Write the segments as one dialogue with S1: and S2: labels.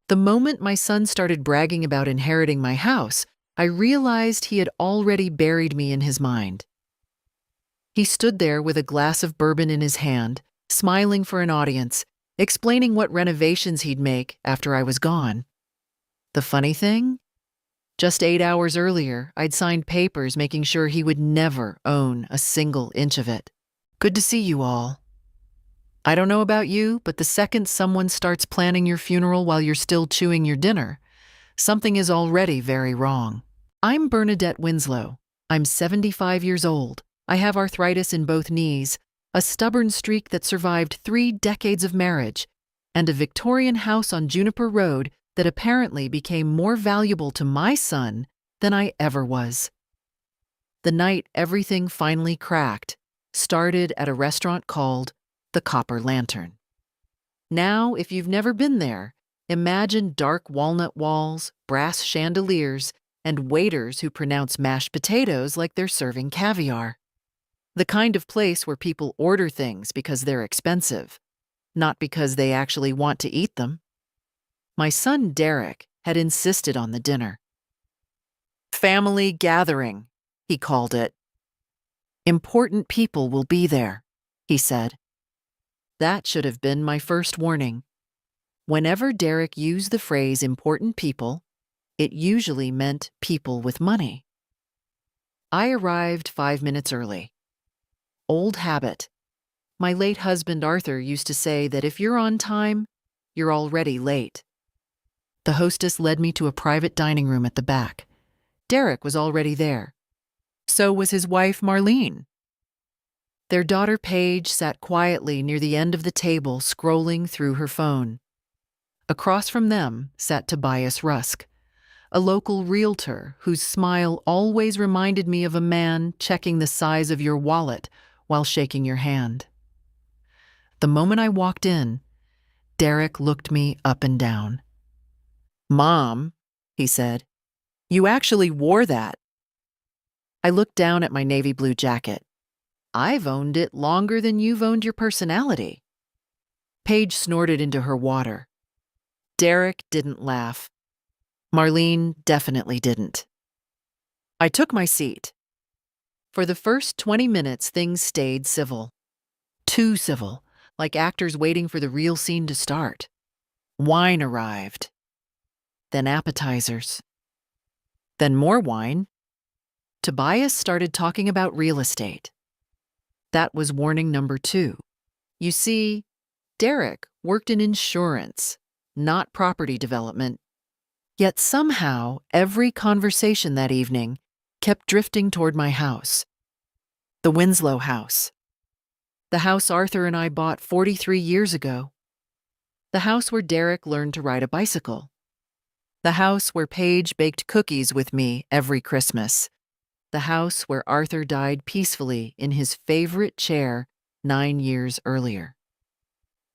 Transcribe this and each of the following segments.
S1: The moment my son started bragging about inheriting my house, I realized he had already buried me in his mind. He stood there with a glass of bourbon in his hand, smiling for an audience, explaining what renovations he'd make after I was gone. The funny thing? Just 8 hours earlier, I'd signed papers making sure he would never own a single inch of it. Good to see you all. I don't know about you, but the second someone starts planning your funeral while you're still chewing your dinner, something is already very wrong. I'm Bernadette Winslow. I'm 75 years old. I have arthritis in both knees, a stubborn streak that survived 3 decades of marriage, and a Victorian house on Juniper Road that apparently became more valuable to my son than I ever was. The night everything finally cracked started at a restaurant called the Copper Lantern. Now, if you've never been there, imagine dark walnut walls, brass chandeliers, and waiters who pronounce mashed potatoes like they're serving caviar. The kind of place where people order things because they're expensive, not because they actually want to eat them. My son Derek had insisted on the dinner. Family gathering, he called it. Important people will be there, he said. That should have been my first warning. Whenever Derek used the phrase important people, it usually meant people with money. I arrived 5 minutes early. Old habit. My late husband Arthur used to say that if you're on time, you're already late. The hostess led me to a private dining room at the back. Derek was already there. So was his wife Marlene. Their daughter Paige sat quietly near the end of the table, scrolling through her phone. Across from them sat Tobias Rusk, a local realtor whose smile always reminded me of a man checking the size of your wallet while shaking your hand. The moment I walked in, Derek looked me up and down. "Mom," he said, "you actually wore that." I looked down at my navy blue jacket. "I've owned it longer than you've owned your personality." Paige snorted into her water. Derek didn't laugh. Marlene definitely didn't. I took my seat. For the first 20 minutes, things stayed civil. Too civil, like actors waiting for the real scene to start. Wine arrived. Then appetizers. Then more wine. Tobias started talking about real estate. That was warning number 2. You see, Derek worked in insurance, not property development. Yet somehow, every conversation that evening kept drifting toward my house. The Winslow house. The house Arthur and I bought 43 years ago. The house where Derek learned to ride a bicycle. The house where Paige baked cookies with me every Christmas. The house where Arthur died peacefully in his favorite chair 9 years earlier.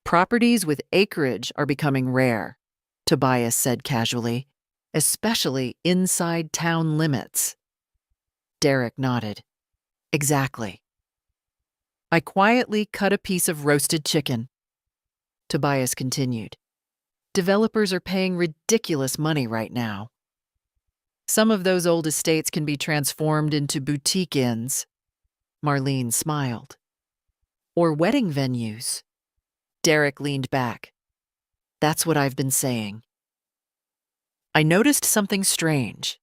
S1: Properties with acreage are becoming rare, Tobias said casually, especially inside town limits. Derek nodded. Exactly. I quietly cut a piece of roasted chicken. Tobias continued. Developers are paying ridiculous money right now. Some of those old estates can be transformed into boutique inns. Marlene smiled. Or wedding venues. Derek leaned back. That's what I've been saying. I noticed something strange.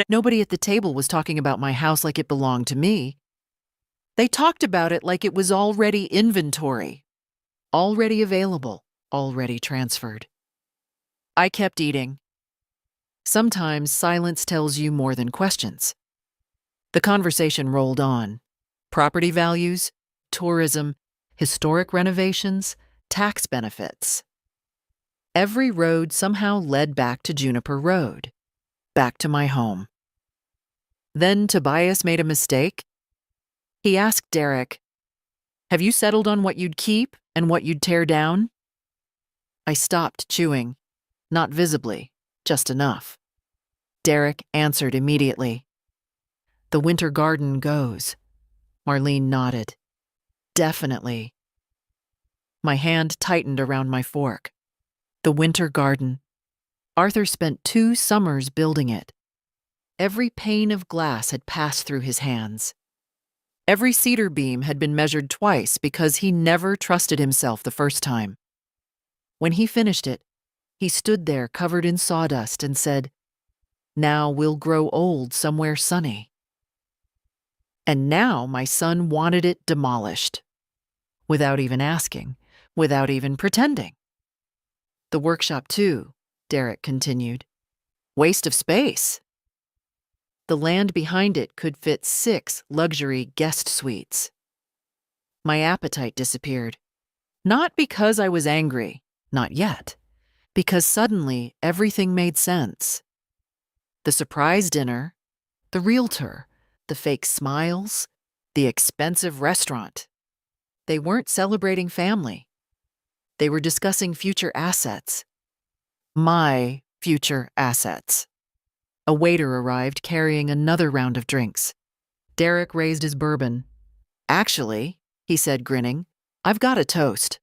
S1: Nobody at the table was talking about my house like it belonged to me. They talked about it like it was already inventory, already available, already transferred. I kept eating. Sometimes silence tells you more than questions. The conversation rolled on. Property values, tourism, historic renovations, tax benefits. Every road somehow led back to Juniper Road, back to my home. Then Tobias made a mistake. He asked Derek, "Have you settled on what you'd keep and what you'd tear down?" I stopped chewing, not visibly, just enough. Derek answered immediately. "The winter garden goes." Marlene nodded. "Definitely." My hand tightened around my fork. The winter garden. Arthur spent 2 summers building it. Every pane of glass had passed through his hands. Every cedar beam had been measured twice because he never trusted himself the first time. When he finished it, he stood there covered in sawdust and said, "Now we'll grow old somewhere sunny." And now my son wanted it demolished. Without even asking, without even pretending. The workshop too, Derek continued. Waste of space. The land behind it could fit 6 luxury guest suites. My appetite disappeared. Not because I was angry, not yet, because suddenly everything made sense. The surprise dinner, the realtor, the fake smiles, the expensive restaurant. They weren't celebrating family. They were discussing future assets. My future assets. A waiter arrived carrying another round of drinks. Derek raised his bourbon. "Actually," he said, grinning, "I've got a toast."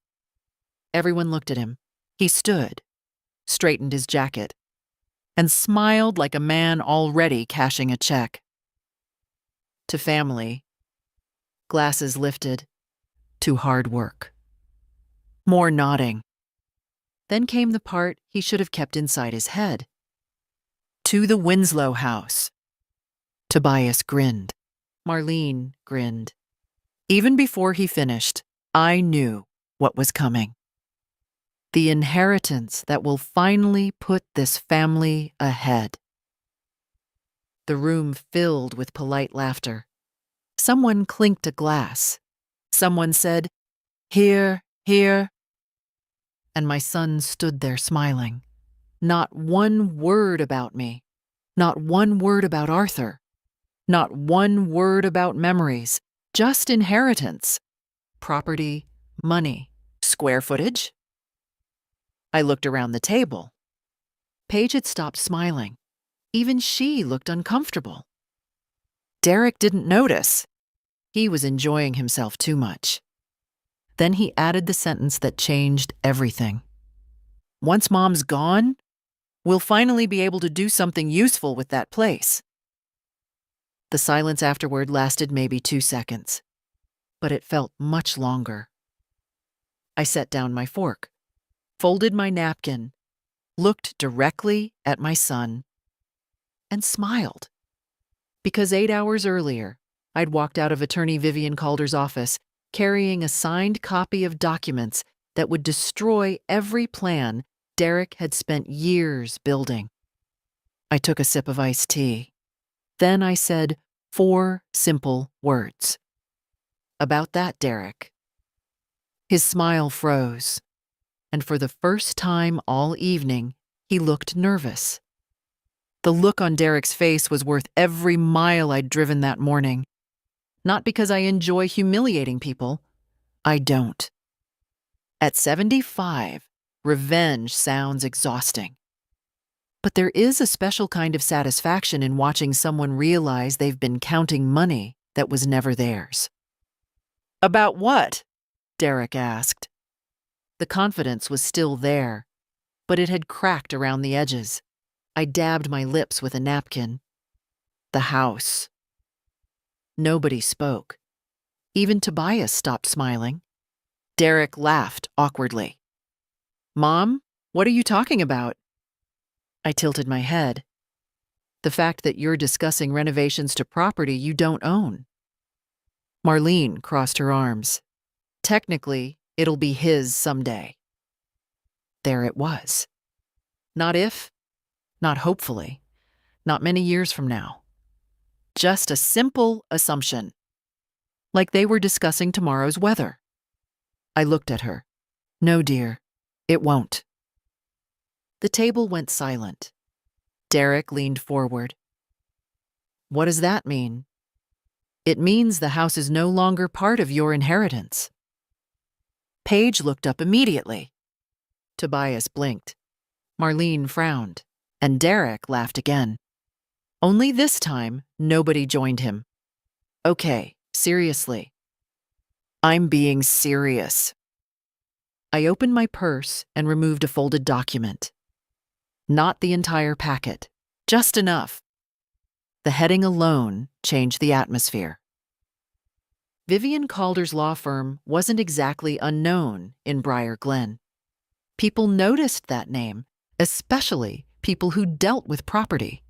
S1: Everyone looked at him. He stood, straightened his jacket, and smiled like a man already cashing a check. To family. Glasses lifted. To hard work. More nodding. Then came the part he should have kept inside his head. To the Winslow house. Tobias grinned. Marlene grinned. Even before he finished, I knew what was coming. The inheritance that will finally put this family ahead. The room filled with polite laughter. Someone clinked a glass. Someone said, "Here, here." And my son stood there smiling. Not one word about me. Not one word about Arthur. Not one word about memories. Just inheritance. Property, money, square footage. I looked around the table. Paige had stopped smiling. Even she looked uncomfortable. Derek didn't notice. He was enjoying himself too much. Then he added the sentence that changed everything. "Once Mom's gone, we'll finally be able to do something useful with that place." The silence afterward lasted maybe 2 seconds, but it felt much longer. I set down my fork, folded my napkin, looked directly at my son, and smiled. Because 8 hours earlier, I'd walked out of Attorney Vivian Calder's office carrying a signed copy of documents that would destroy every plan Derek had spent years building. I took a sip of iced tea. Then I said 4 simple words. "About that, Derek." His smile froze, and for the first time all evening, he looked nervous. The look on Derek's face was worth every mile I'd driven that morning. Not because I enjoy humiliating people. I don't. At 75, revenge sounds exhausting. But there is a special kind of satisfaction in watching someone realize they've been counting money that was never theirs. "About what?" Derek asked. The confidence was still there, but it had cracked around the edges. I dabbed my lips with a napkin. "The house." Nobody spoke. Even Tobias stopped smiling. Derek laughed awkwardly. "Mom, what are you talking about?" I tilted my head. "The fact that you're discussing renovations to property you don't own." Marlene crossed her arms. "Technically, it'll be his someday." There it was. Not if, not hopefully, not many years from now. Just a simple assumption. Like they were discussing tomorrow's weather. I looked at her. "No, dear, it won't." The table went silent. Derek leaned forward. "What does that mean?" "It means the house is no longer part of your inheritance." Paige looked up immediately. Tobias blinked. Marlene frowned, and Derek laughed again. Only this time, nobody joined him. "Okay, seriously." "I'm being serious." I opened my purse and removed a folded document. Not the entire packet, just enough. The heading alone changed the atmosphere. Vivian Calder's law firm wasn't exactly unknown in Briar Glen. People noticed that name, especially people who dealt with property.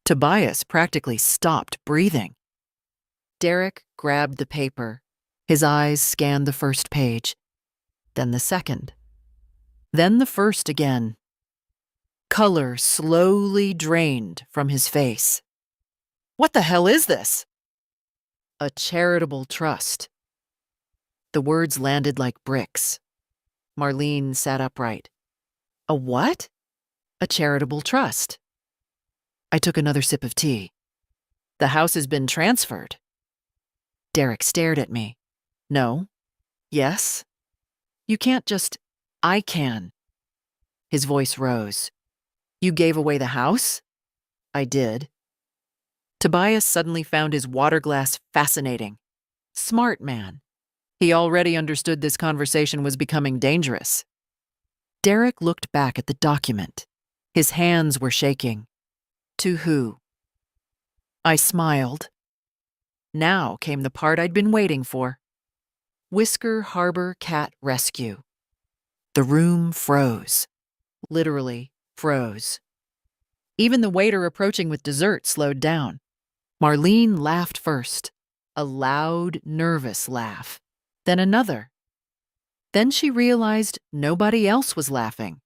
S1: Tobias practically stopped breathing. Derek grabbed the paper. His eyes scanned the first page, then the second, then the first again. Color slowly drained from his face. What the hell is this? A charitable trust. The words landed like bricks. Marlene sat upright. A what? A charitable trust. I took another sip of tea. The house has been transferred. Derek stared at me. No. Yes. You can't just... I can. His voice rose. You gave away the house? I did. Tobias suddenly found his water glass fascinating. Smart man. He already understood this conversation was becoming dangerous. Derek looked back at the document. His hands were shaking. To who? I smiled. Now came the part I'd been waiting for. Whisker Harbor Cat Rescue. The room froze. Literally froze. Even the waiter approaching with dessert slowed down. Marlene laughed first. A loud, nervous laugh. Then another. Then she realized nobody else was laughing.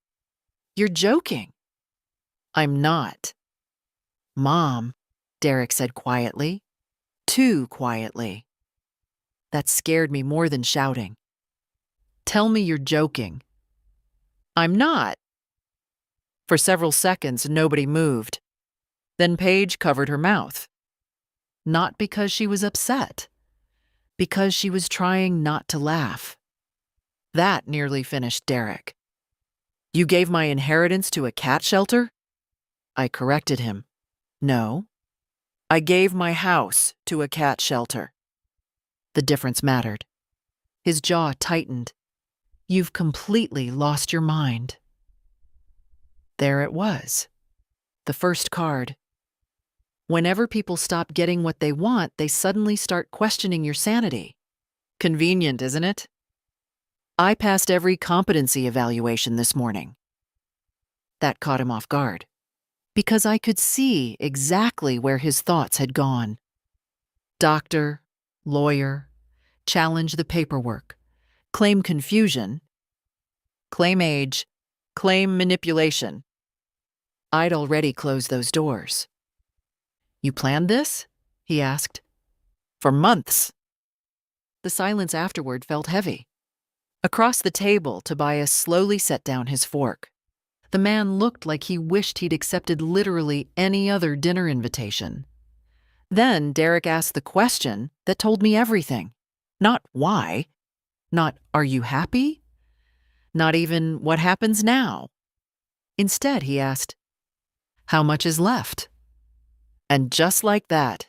S1: You're joking. I'm not. Mom, Derek said quietly. Too quietly. That scared me more than shouting. Tell me you're joking. I'm not. For several seconds, nobody moved. Then Paige covered her mouth. Not because she was upset. Because she was trying not to laugh. That nearly finished Derek. You gave my inheritance to a cat shelter? I corrected him. No. I gave my house to a cat shelter. The difference mattered. His jaw tightened. You've completely lost your mind. There it was. The first card. Whenever people stop getting what they want, they suddenly start questioning your sanity. Convenient, isn't it? I passed every competency evaluation this morning. That caught him off guard, because I could see exactly where his thoughts had gone. Doctor, lawyer, challenge the paperwork, claim confusion, claim age, claim manipulation. I'd already closed those doors. You planned this? He asked. For months. The silence afterward felt heavy. Across the table, Tobias slowly set down his fork. The man looked like he wished he'd accepted literally any other dinner invitation. Then Derek asked the question that told me everything. Not why. Not, are you happy? Not even, what happens now? Instead, he asked, how much is left? And just like that,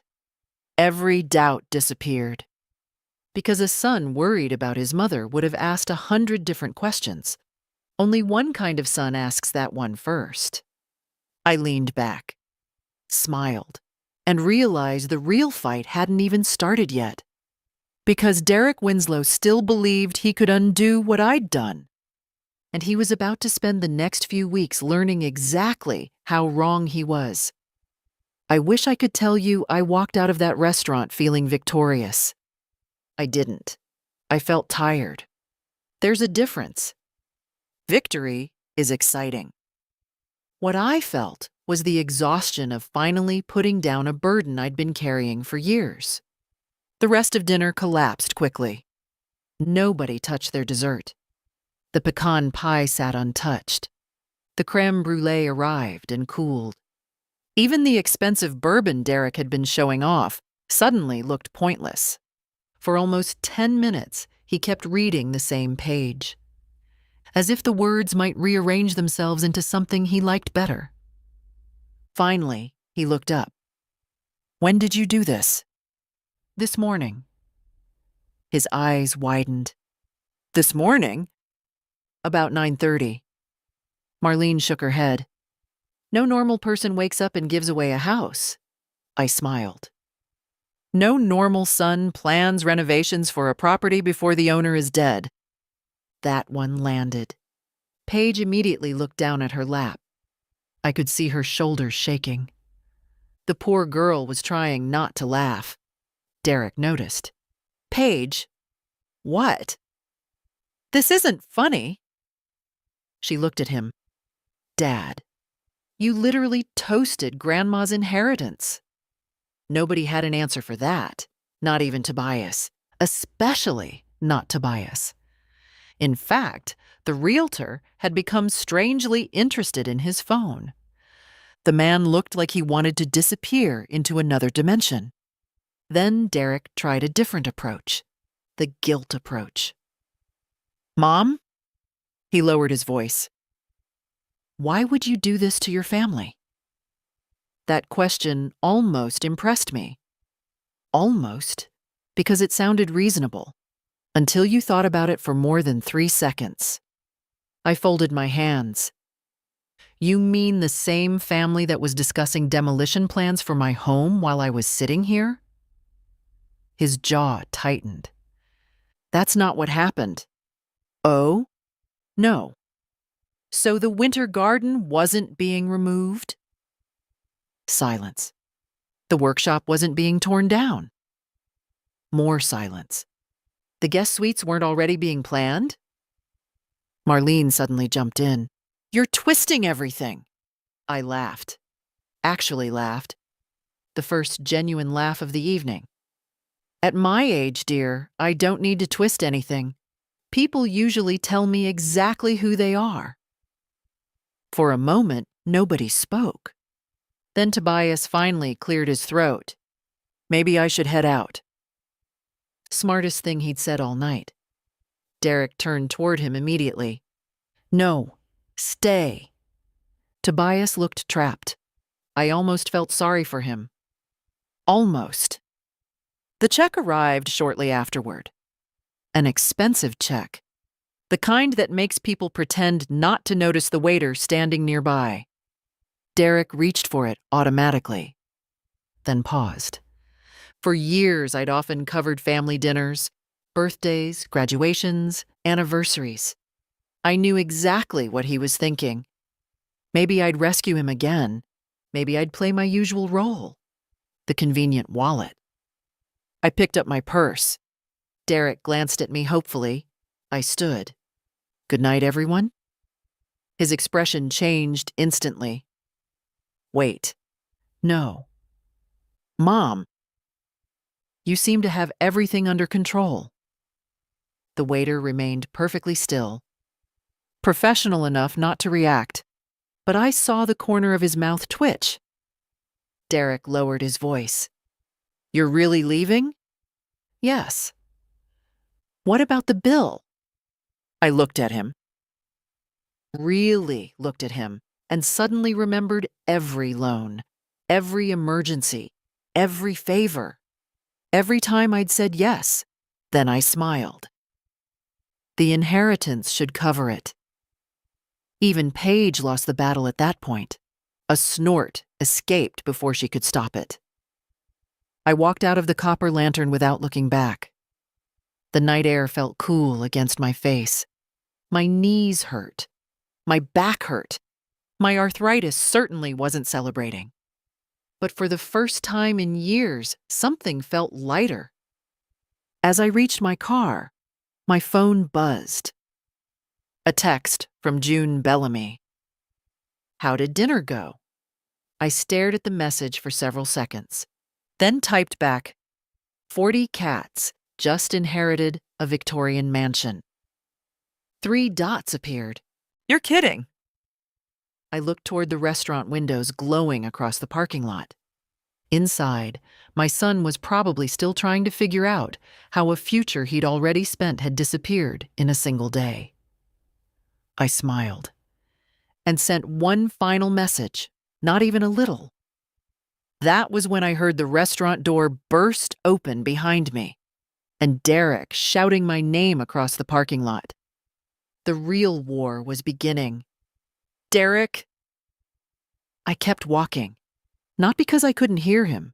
S1: every doubt disappeared. Because a son worried about his mother would have asked 100 different questions. Only one kind of son asks that one first. I leaned back, smiled, and realized the real fight hadn't even started yet. Because Derek Winslow still believed he could undo what I'd done. And he was about to spend the next few weeks learning exactly how wrong he was. I wish I could tell you I walked out of that restaurant feeling victorious. I didn't. I felt tired. There's a difference. Victory is exciting. What I felt was the exhaustion of finally putting down a burden I'd been carrying for years. The rest of dinner collapsed quickly. Nobody touched their dessert. The pecan pie sat untouched. The crème brûlée arrived and cooled. Even the expensive bourbon Derek had been showing off suddenly looked pointless. For almost 10 minutes, he kept reading the same page, as if the words might rearrange themselves into something he liked better. Finally, he looked up. When did you do this? This morning. His eyes widened. This morning? About 9:30. Marlene shook her head. No normal person wakes up and gives away a house. I smiled. No normal son plans renovations for a property before the owner is dead. That one landed. Paige immediately looked down at her lap. I could see her shoulders shaking. The poor girl was trying not to laugh. Derek noticed. Paige, what? This isn't funny. She looked at him. Dad, you literally toasted Grandma's inheritance. Nobody had an answer for that, not even Tobias, especially not Tobias. In fact, the realtor had become strangely interested in his phone. The man looked like he wanted to disappear into another dimension. Then Derek tried a different approach, the guilt approach. Mom? He lowered his voice. Why would you do this to your family? That question almost impressed me. Almost, because it sounded reasonable, until you thought about it for more than 3 seconds. I folded my hands. You mean the same family that was discussing demolition plans for my home while I was sitting here? His jaw tightened. That's not what happened. Oh? No. So the winter garden wasn't being removed? Silence. The workshop wasn't being torn down. More silence. The guest suites weren't already being planned? Marlene suddenly jumped in. You're twisting everything. I laughed. Actually laughed. The first genuine laugh of the evening. At my age, dear, I don't need to twist anything. People usually tell me exactly who they are. For a moment, nobody spoke. Then Tobias finally cleared his throat. Maybe I should head out. Smartest thing he'd said all night. Derek turned toward him immediately. No, stay. Tobias looked trapped. I almost felt sorry for him. Almost. The check arrived shortly afterward. An expensive check. The kind that makes people pretend not to notice the waiter standing nearby. Derek reached for it automatically, then paused. For years, I'd often covered family dinners, birthdays, graduations, anniversaries. I knew exactly what he was thinking. Maybe I'd rescue him again. Maybe I'd play my usual role, the convenient wallet. I picked up my purse. Derek glanced at me hopefully. I stood. Good night, everyone. His expression changed instantly. Wait. No. Mom. You seem to have everything under control. The waiter remained perfectly still, professional enough not to react, but I saw the corner of his mouth twitch. Derek lowered his voice. You're really leaving? Yes. What about the bill? I looked at him. Really looked at him, and suddenly remembered every loan, every emergency, every favor. Every time I'd said yes, then I smiled. The inheritance should cover it. Even Paige lost the battle at that point. A snort escaped before she could stop it. I walked out of the copper lantern without looking back. The night air felt cool against my face. My knees hurt. My back hurt. My arthritis certainly wasn't celebrating. But for the first time in years, something felt lighter. As I reached my car, my phone buzzed. A text from June Bellamy. How did dinner go? I stared at the message for several seconds, then typed back, 40 cats just inherited a Victorian mansion. 3 dots appeared. You're kidding. I looked toward the restaurant windows glowing across the parking lot. Inside, my son was probably still trying to figure out how a future he'd already spent had disappeared in a single day. I smiled and sent one final message, not even a little. That was when I heard the restaurant door burst open behind me and Derek shouting my name across the parking lot. The real war was beginning. Derek! I kept walking. Not because I couldn't hear him.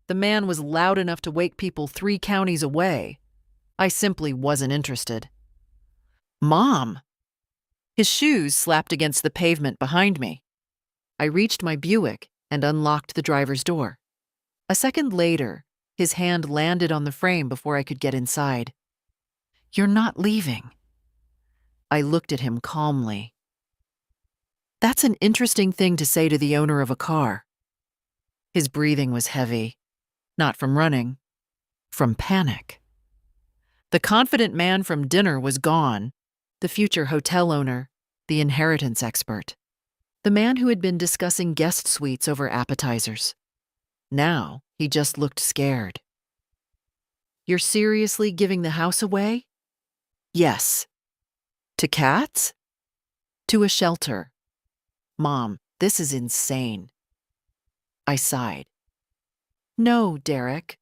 S1: The man was loud enough to wake people 3 counties away. I simply wasn't interested. Mom! His shoes slapped against the pavement behind me. I reached my Buick and unlocked the driver's door. A second later, his hand landed on the frame before I could get inside. You're not leaving. I looked at him calmly. That's an interesting thing to say to the owner of a car. His breathing was heavy, not from running, from panic. The confident man from dinner was gone, the future hotel owner, the inheritance expert, the man who had been discussing guest suites over appetizers. Now, he just looked scared. You're seriously giving the house away? Yes. To cats? To a shelter. Mom, this is insane. I sighed. No, Derek.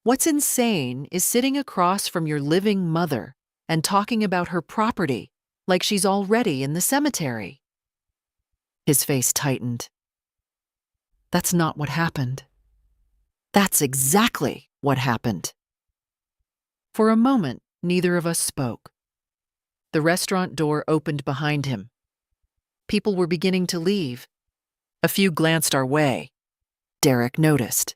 S1: What's insane is sitting across from your living mother and talking about her property like she's already in the cemetery. His face tightened. That's not what happened. That's exactly what happened. For a moment, neither of us spoke. The restaurant door opened behind him. People were beginning to leave. A few glanced our way. Derek noticed.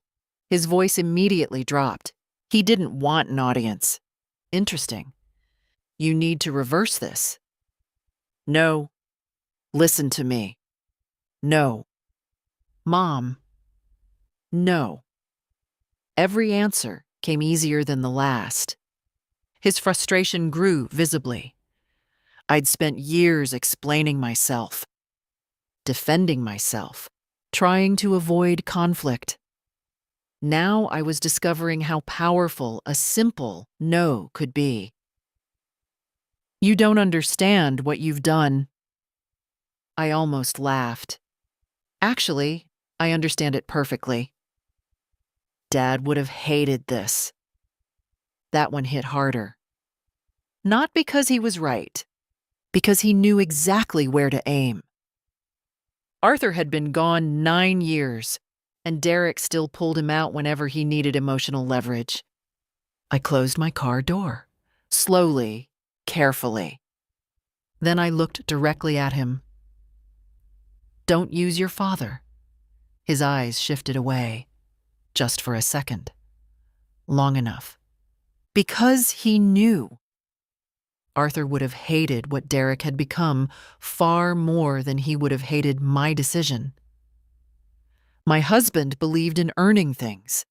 S1: His voice immediately dropped. He didn't want an audience. Interesting. You need to reverse this. No. Listen to me. No. Mom. No. Every answer came easier than the last. His frustration grew visibly. I'd spent years explaining myself, defending myself, trying to avoid conflict. Now I was discovering how powerful a simple no could be. You don't understand what you've done. I almost laughed. Actually, I understand it perfectly. Dad would have hated this. That one hit harder. Not because he was right, because he knew exactly where to aim. Arthur had been gone 9 years, and Derek still pulled him out whenever he needed emotional leverage. I closed my car door, slowly, carefully. Then I looked directly at him. Don't use your father. His eyes shifted away, just for a second. Long enough. Because he knew. Arthur would have hated what Derek had become far more than he would have hated my decision. My husband believed in earning things,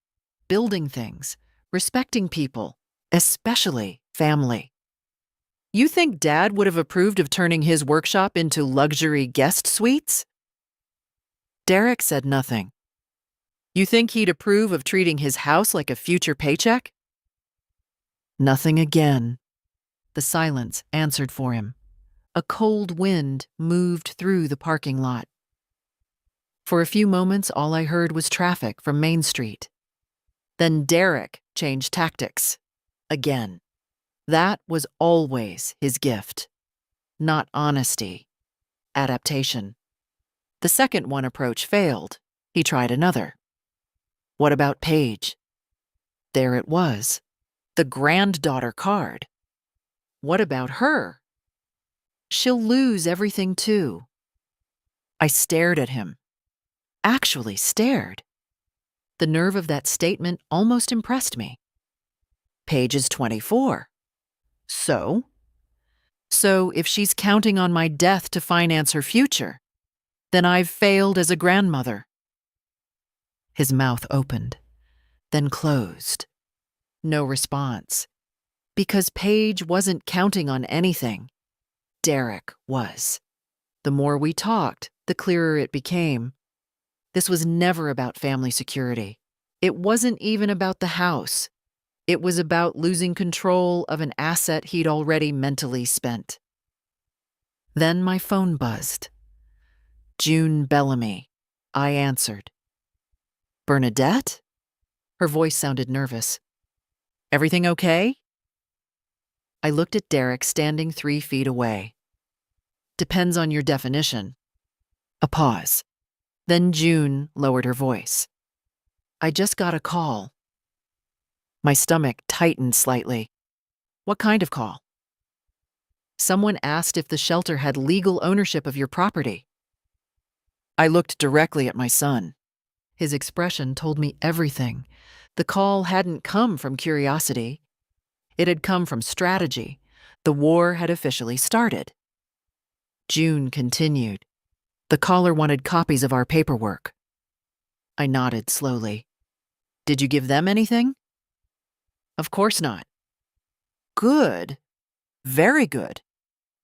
S1: building things, respecting people, especially family. You think Dad would have approved of turning his workshop into luxury guest suites? Derek said nothing. You think he'd approve of treating his house like a future paycheck? Nothing again. The silence answered for him. A cold wind moved through the parking lot. For a few moments, all I heard was traffic from Main Street. Then Derek changed tactics. Again. That was always his gift. Not honesty. Adaptation. The second one approach failed. He tried another. What about Paige? There it was. The granddaughter card. What about her? She'll lose everything too. I stared at him. Actually stared. The nerve of that statement almost impressed me. Paige is 24. So? So if she's counting on my death to finance her future, then I've failed as a grandmother. His mouth opened, then closed. No response. Because Paige wasn't counting on anything. Derek was. The more we talked, the clearer it became. This was never about family security. It wasn't even about the house. It was about losing control of an asset he'd already mentally spent. Then my phone buzzed. June Bellamy. I answered. Bernadette? Her voice sounded nervous. Everything okay? I looked at Derek standing 3 feet away. Depends on your definition. A pause. Then June lowered her voice. I just got a call. My stomach tightened slightly. What kind of call? Someone asked if the shelter had legal ownership of your property. I looked directly at my son. His expression told me everything. The call hadn't come from curiosity. It had come from strategy. The war had officially started. June continued. The caller wanted copies of our paperwork. I nodded slowly. Did you give them anything? Of course not. Good. Very good.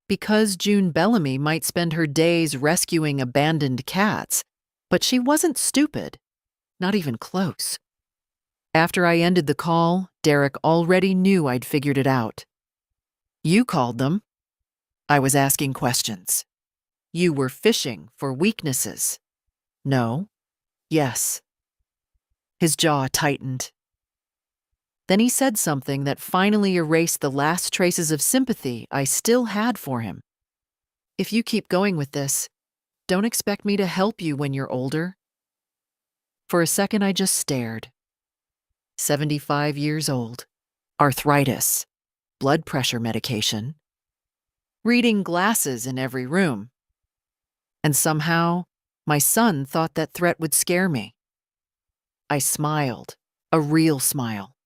S1: Because June Bellamy might spend her days rescuing abandoned cats, but she wasn't stupid. Not even close. After I ended the call, Derek already knew I'd figured it out. You called them. I was asking questions. You were fishing for weaknesses. No. Yes. His jaw tightened. Then he said something that finally erased the last traces of sympathy I still had for him. If you keep going with this, don't expect me to help you when you're older. For a second, I just stared. 75 years old, arthritis, blood pressure medication, reading glasses in every room. And somehow, my son thought that threat would scare me. I smiled, a real smile.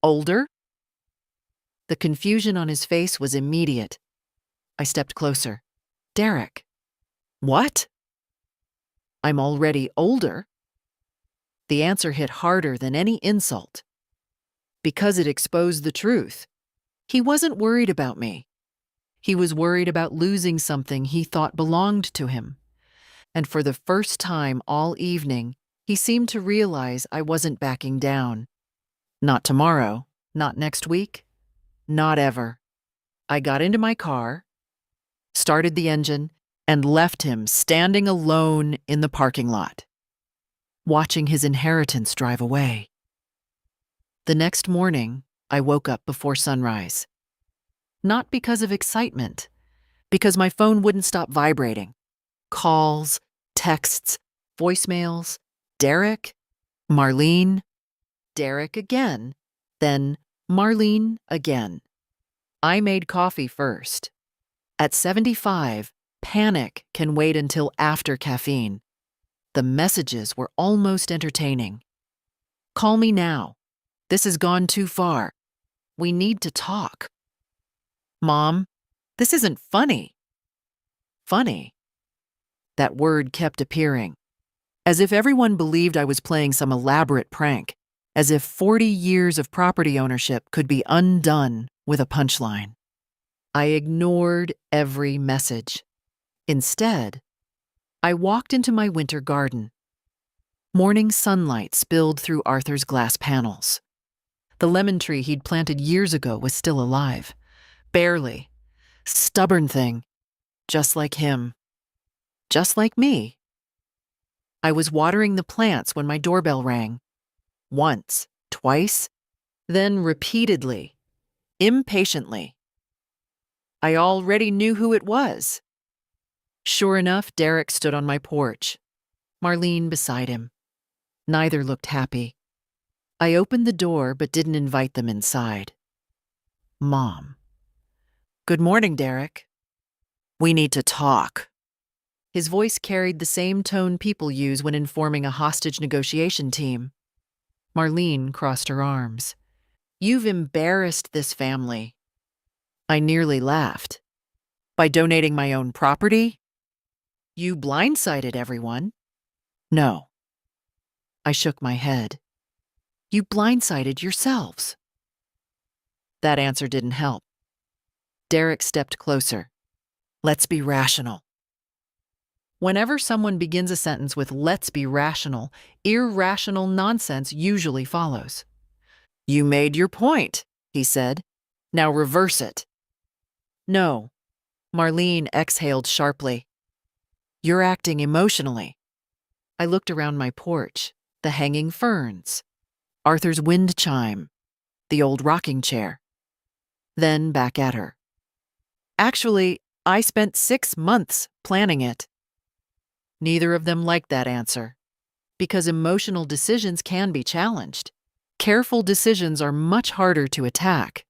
S1: Older? The confusion on his face was immediate. I stepped closer. Derek. What? I'm already older? The answer hit harder than any insult. Because it exposed the truth. He wasn't worried about me. He was worried about losing something he thought belonged to him. And for the first time all evening, he seemed to realize I wasn't backing down. Not tomorrow, not next week, not ever. I got into my car, started the engine, and left him standing alone in the parking lot, watching his inheritance drive away. The next morning, I woke up before sunrise. Not because of excitement, because my phone wouldn't stop vibrating. Calls, texts, voicemails, Derek, Marlene, Derek again, then Marlene again. I made coffee first. At 75, panic can wait until after caffeine. The messages were almost entertaining. Call me now. This has gone too far. We need to talk. Mom, this isn't funny. Funny? That word kept appearing. As if everyone believed I was playing some elaborate prank. As if 40 years of property ownership could be undone with a punchline. I ignored every message. Instead, I walked into my winter garden. Morning sunlight spilled through Arthur's glass panels. The lemon tree he'd planted years ago was still alive. Barely. Stubborn thing. Just like him. Just like me. I was watering the plants when my doorbell rang. Once, twice, then repeatedly, impatiently. I already knew who it was. Sure enough, Derek stood on my porch, Marlene beside him. Neither looked happy. I opened the door but didn't invite them inside. Mom. Good morning, Derek. We need to talk. His voice carried the same tone people use when informing a hostage negotiation team. Marlene crossed her arms. You've embarrassed this family. I nearly laughed. By donating my own property? You blindsided everyone. No. I shook my head. You blindsided yourselves. That answer didn't help. Derek stepped closer. Let's be rational. Whenever someone begins a sentence with "let's be rational," irrational nonsense usually follows. You made your point, he said. Now reverse it. No. Marlene exhaled sharply. You're acting emotionally. I looked around my porch, the hanging ferns, Arthur's wind chime, the old rocking chair. Then back at her. Actually, I spent 6 months planning it. Neither of them liked that answer, because emotional decisions can be challenged. Careful decisions are much harder to attack.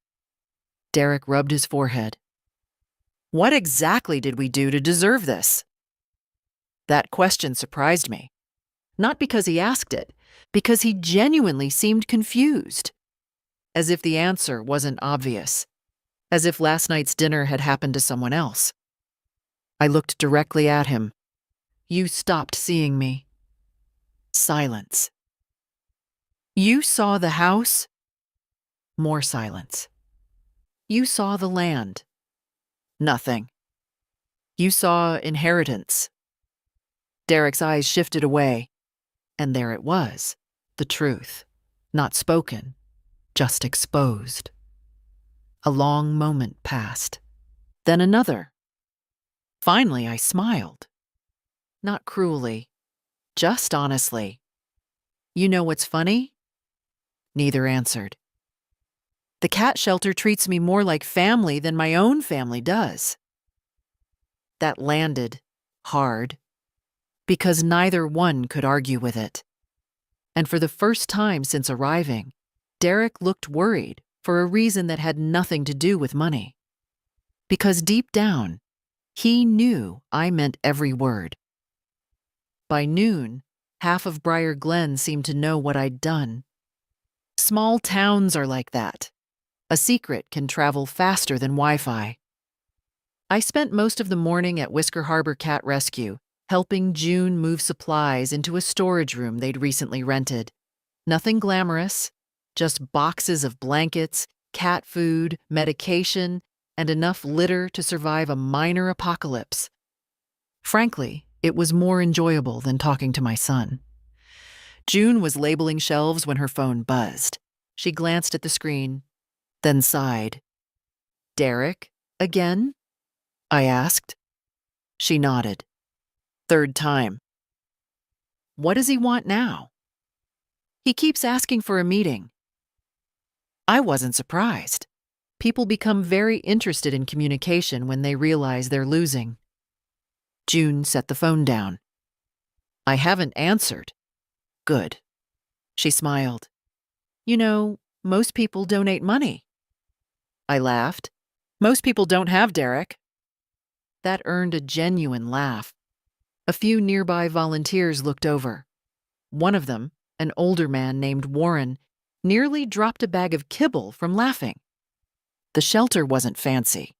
S1: Derek rubbed his forehead. What exactly did we do to deserve this? That question surprised me. Not because he asked it, because he genuinely seemed confused. As if the answer wasn't obvious. As if last night's dinner had happened to someone else. I looked directly at him. You stopped seeing me. Silence. You saw the house? More silence. You saw the land? Nothing. You saw inheritance. Derek's eyes shifted away, and there it was, the truth, not spoken, just exposed. A long moment passed, then another. Finally, I smiled. Not cruelly, just honestly. You know what's funny? Neither answered. The cat shelter treats me more like family than my own family does. That landed hard, because neither one could argue with it. And for the first time since arriving, Derek looked worried for a reason that had nothing to do with money. Because deep down, he knew I meant every word. By noon, half of Briar Glen seemed to know what I'd done. Small towns are like that. A secret can travel faster than Wi-Fi. I spent most of the morning at Whisker Harbor Cat Rescue, helping June move supplies into a storage room they'd recently rented. Nothing glamorous, just boxes of blankets, cat food, medication, and enough litter to survive a minor apocalypse. Frankly, it was more enjoyable than talking to my son. June was labeling shelves when her phone buzzed. She glanced at the screen, then sighed. Derek, again? I asked. She nodded. Third time. What does he want now? He keeps asking for a meeting. I wasn't surprised. People become very interested in communication when they realize they're losing. June set the phone down. I haven't answered. Good. She smiled. You know, most people donate money. I laughed. Most people don't have Derek. That earned a genuine laugh. A few nearby volunteers looked over. One of them, an older man named Warren, nearly dropped a bag of kibble from laughing. The shelter wasn't fancy.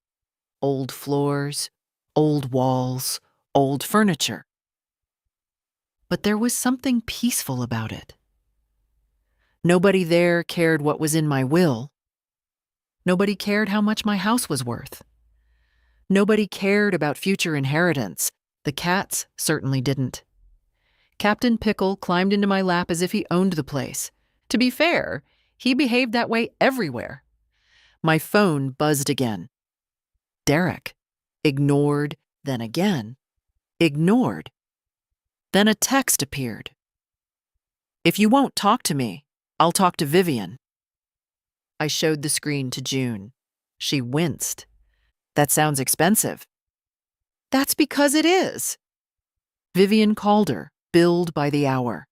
S1: Old floors, old walls, old furniture. But there was something peaceful about it. Nobody there cared what was in my will. Nobody cared how much my house was worth. Nobody cared about future inheritance. The cats certainly didn't. Captain Pickle climbed into my lap as if he owned the place. To be fair, he behaved that way everywhere. My phone buzzed again. Derek. Ignored, then again. Ignored. Then a text appeared. If you won't talk to me, I'll talk to Vivian. I showed the screen to June. She winced. That sounds expensive. That's because it is. Vivian called her, billed by the hour.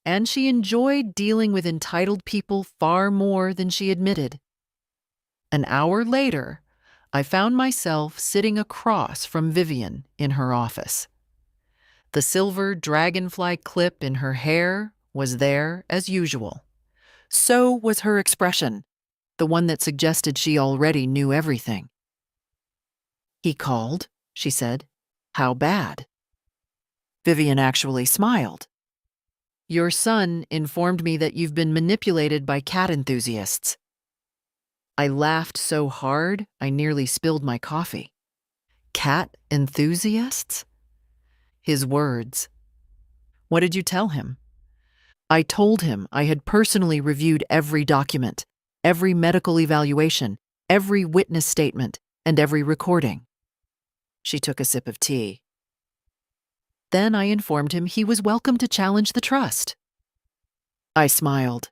S1: And she enjoyed dealing with entitled people far more than she admitted. An hour later, I found myself sitting across from Vivian in her office. The silver dragonfly clip in her hair was there as usual. So was her expression, the one that suggested she already knew everything. He called, she said. How bad? Vivian actually smiled. Your son informed me that you've been manipulated by cat enthusiasts. I laughed so hard, I nearly spilled my coffee. Cat enthusiasts? His words. What did you tell him? I told him I had personally reviewed every document, every medical evaluation, every witness statement, and every recording. She took a sip of tea. Then I informed him he was welcome to challenge the trust. I smiled.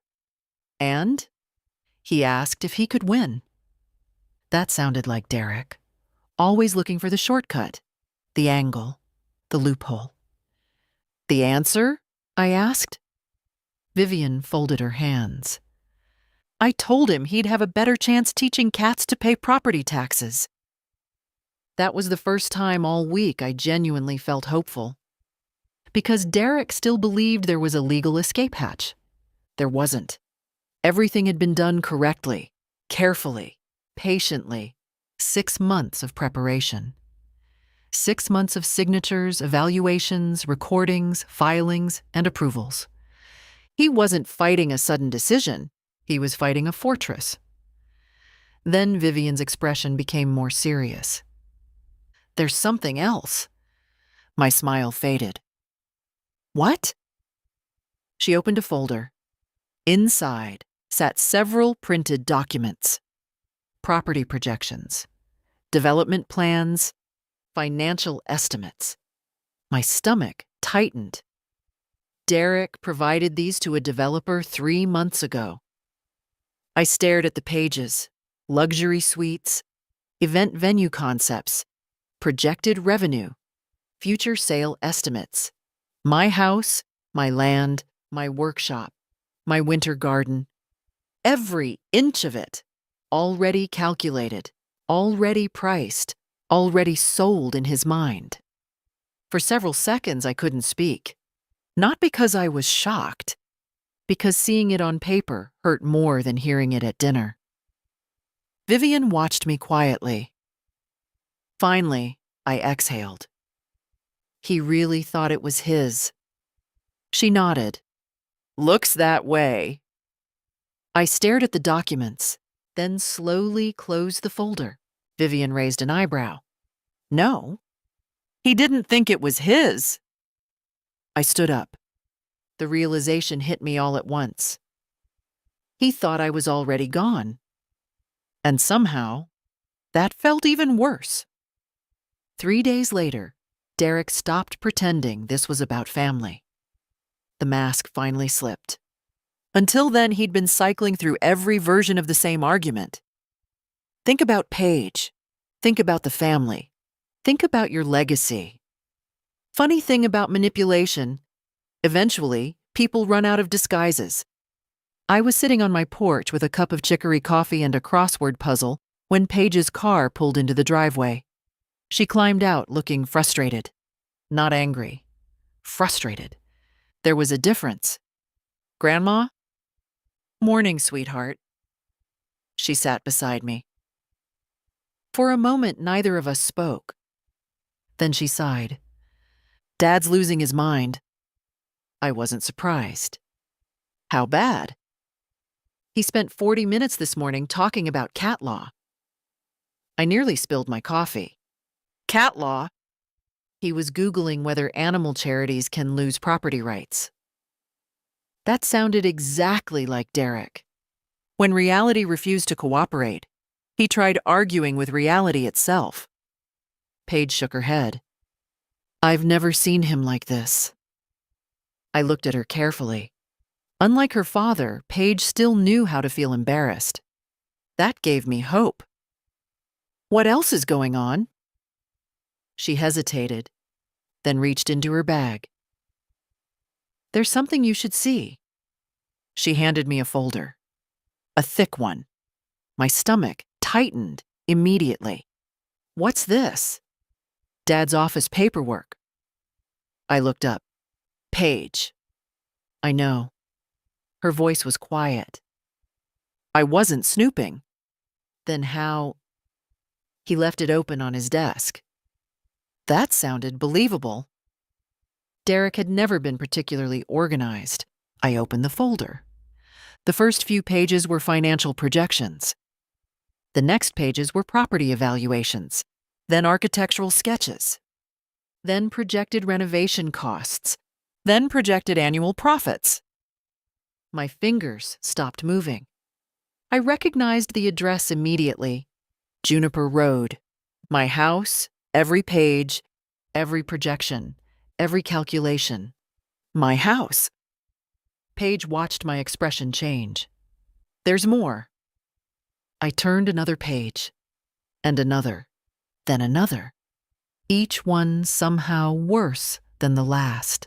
S1: And? He asked if he could win. That sounded like Derek, always looking for the shortcut, the angle, the loophole. The answer? I asked. Vivian folded her hands. I told him he'd have a better chance teaching cats to pay property taxes. That was the first time all week I genuinely felt hopeful. Because Derek still believed there was a legal escape hatch. There wasn't. Everything had been done correctly, carefully, patiently. 6 months of preparation. 6 months of signatures, evaluations, recordings, filings, and approvals. He wasn't fighting a sudden decision. He was fighting a fortress. Then Vivian's expression became more serious. There's something else. My smile faded. What? She opened a folder. Inside sat several printed documents. Property projections, development plans, financial estimates. My stomach tightened. Derek provided these to a developer 3 months ago. I stared at the pages, luxury suites, event venue concepts, projected revenue, future sale estimates, my house, my land, my workshop, my winter garden, every inch of it, already calculated, already priced, already sold in his mind. For several seconds I couldn't speak, not because I was shocked, because seeing it on paper hurt more than hearing it at dinner. Vivian watched me quietly. Finally, I exhaled. He really thought it was his. She nodded. Looks that way. I stared at the documents, then slowly closed the folder. Vivian raised an eyebrow. No, he didn't think it was his. I stood up. The realization hit me all at once. He thought I was already gone. And somehow, that felt even worse. 3 days later, Derek stopped pretending this was about family. The mask finally slipped. Until then, he'd been cycling through every version of the same argument. Think about Paige. Think about the family. Think about your legacy. Funny thing about manipulation, eventually, people run out of disguises. I was sitting on my porch with a cup of chicory coffee and a crossword puzzle when Paige's car pulled into the driveway. She climbed out looking frustrated. Not angry. Frustrated. There was a difference. Grandma? Morning, sweetheart. She sat beside me. For a moment, neither of us spoke. Then she sighed. Dad's losing his mind. I wasn't surprised. How bad? He spent 40 minutes this morning talking about cat law. I nearly spilled my coffee. Cat law? He was Googling whether animal charities can lose property rights. That sounded exactly like Derek. When reality refused to cooperate, he tried arguing with reality itself. Paige shook her head. I've never seen him like this. I looked at her carefully. Unlike her father, Paige still knew how to feel embarrassed. That gave me hope. What else is going on? She hesitated, then reached into her bag. There's something you should see. She handed me a folder. A thick one. My stomach tightened immediately. What's this? Dad's office paperwork. I looked up. Paige. I know. Her voice was quiet. I wasn't snooping. Then how? He left it open on his desk. That sounded believable. Derek had never been particularly organized. I opened the folder. The first few pages were financial projections. The next pages were property evaluations, then architectural sketches, then projected renovation costs, then projected annual profits. My fingers stopped moving. I recognized the address immediately. Juniper Road. My house, every page, every projection, every calculation. My house. Paige watched my expression change. There's more. I turned another page, and another, then another, each one somehow worse than the last.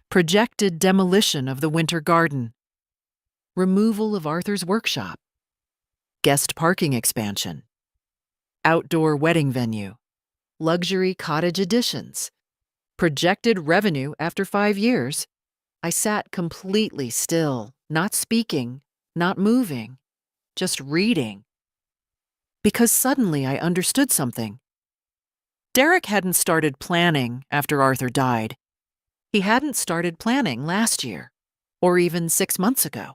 S1: projected demolition of the winter garden, removal of Arthur's workshop, guest parking expansion, outdoor wedding venue, luxury cottage additions, projected revenue after 5 years. I sat completely still, not speaking, not moving, just reading. Because suddenly I understood something. Derek hadn't started planning after Arthur died. He hadn't started planning last year, or even 6 months ago.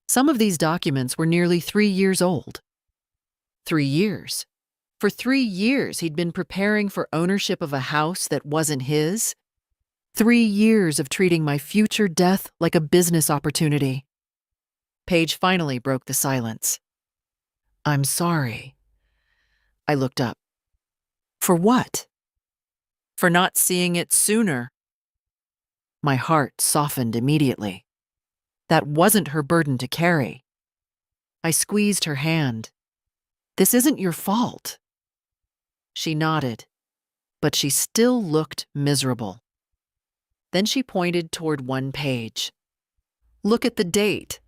S1: Some of these documents were nearly 3 years old. 3 years. For 3 years, he'd been preparing for ownership of a house that wasn't his. 3 years of treating my future death like a business opportunity. Paige finally broke the silence. "I'm sorry." I looked up. "For what?" "For not seeing it sooner." My heart softened immediately. That wasn't her burden to carry. I squeezed her hand. "This isn't your fault." She nodded, but she still looked miserable. Then she pointed toward one page. "Look at the date."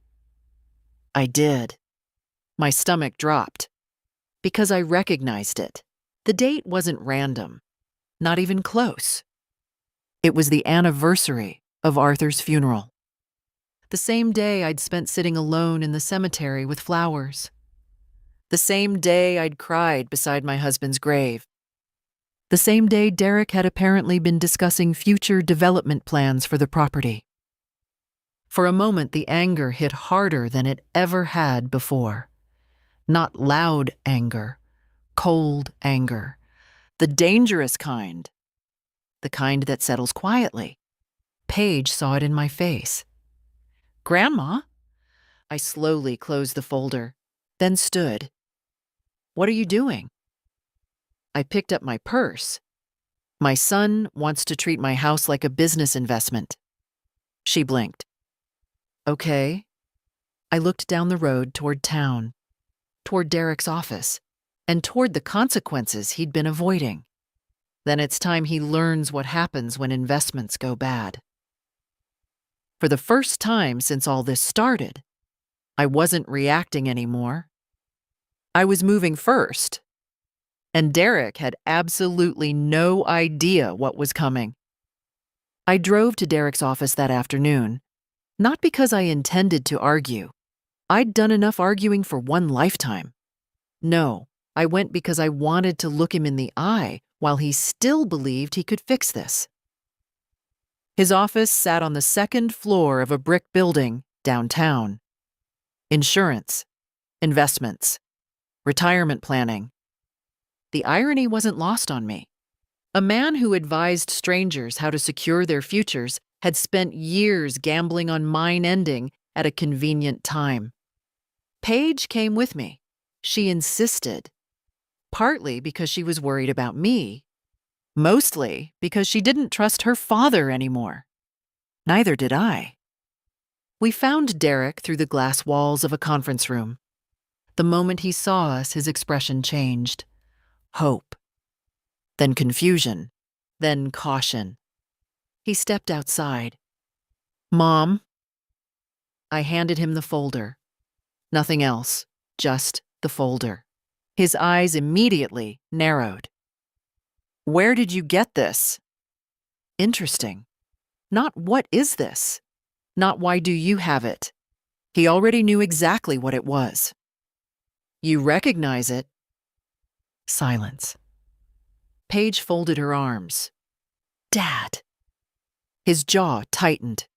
S1: I did. My stomach dropped, because I recognized it. The date wasn't random, not even close. It was the anniversary of Arthur's funeral. The same day I'd spent sitting alone in the cemetery with flowers. The same day I'd cried beside my husband's grave. The same day Derek had apparently been discussing future development plans for the property. For a moment, the anger hit harder than it ever had before. Not loud anger, cold anger, the dangerous kind, the kind that settles quietly. Paige saw it in my face. "Grandma?" I slowly closed the folder, then stood. "What are you doing?" I picked up my purse. "My son wants to treat my house like a business investment." She blinked. "Okay." I looked down the road toward town, toward Derek's office, and toward the consequences he'd been avoiding. Then it's time he learns what happens when investments go bad. For the first time since all this started, I wasn't reacting anymore. I was moving first. And Derek had absolutely no idea what was coming. I drove to Derek's office that afternoon, not because I intended to argue. I'd done enough arguing for one lifetime. No, I went because I wanted to look him in the eye while he still believed he could fix this. His office sat on the second floor of a brick building downtown. Insurance, investments, retirement planning. The irony wasn't lost on me. A man who advised strangers how to secure their futures had spent years gambling on mine ending at a convenient time. Paige came with me. She insisted, partly because she was worried about me, mostly because she didn't trust her father anymore. Neither did I. We found Derek through the glass walls of a conference room. The moment he saw us, his expression changed. Hope. Then confusion. Then caution. He stepped outside. "Mom." I handed him the folder. Nothing else, just the folder. His eyes immediately narrowed. "Where did you get this?" Interesting. Not "what is this?" Not "why do you have it?" He already knew exactly what it was. "You recognize it?" Silence. Paige folded her arms. "Dad." His jaw tightened.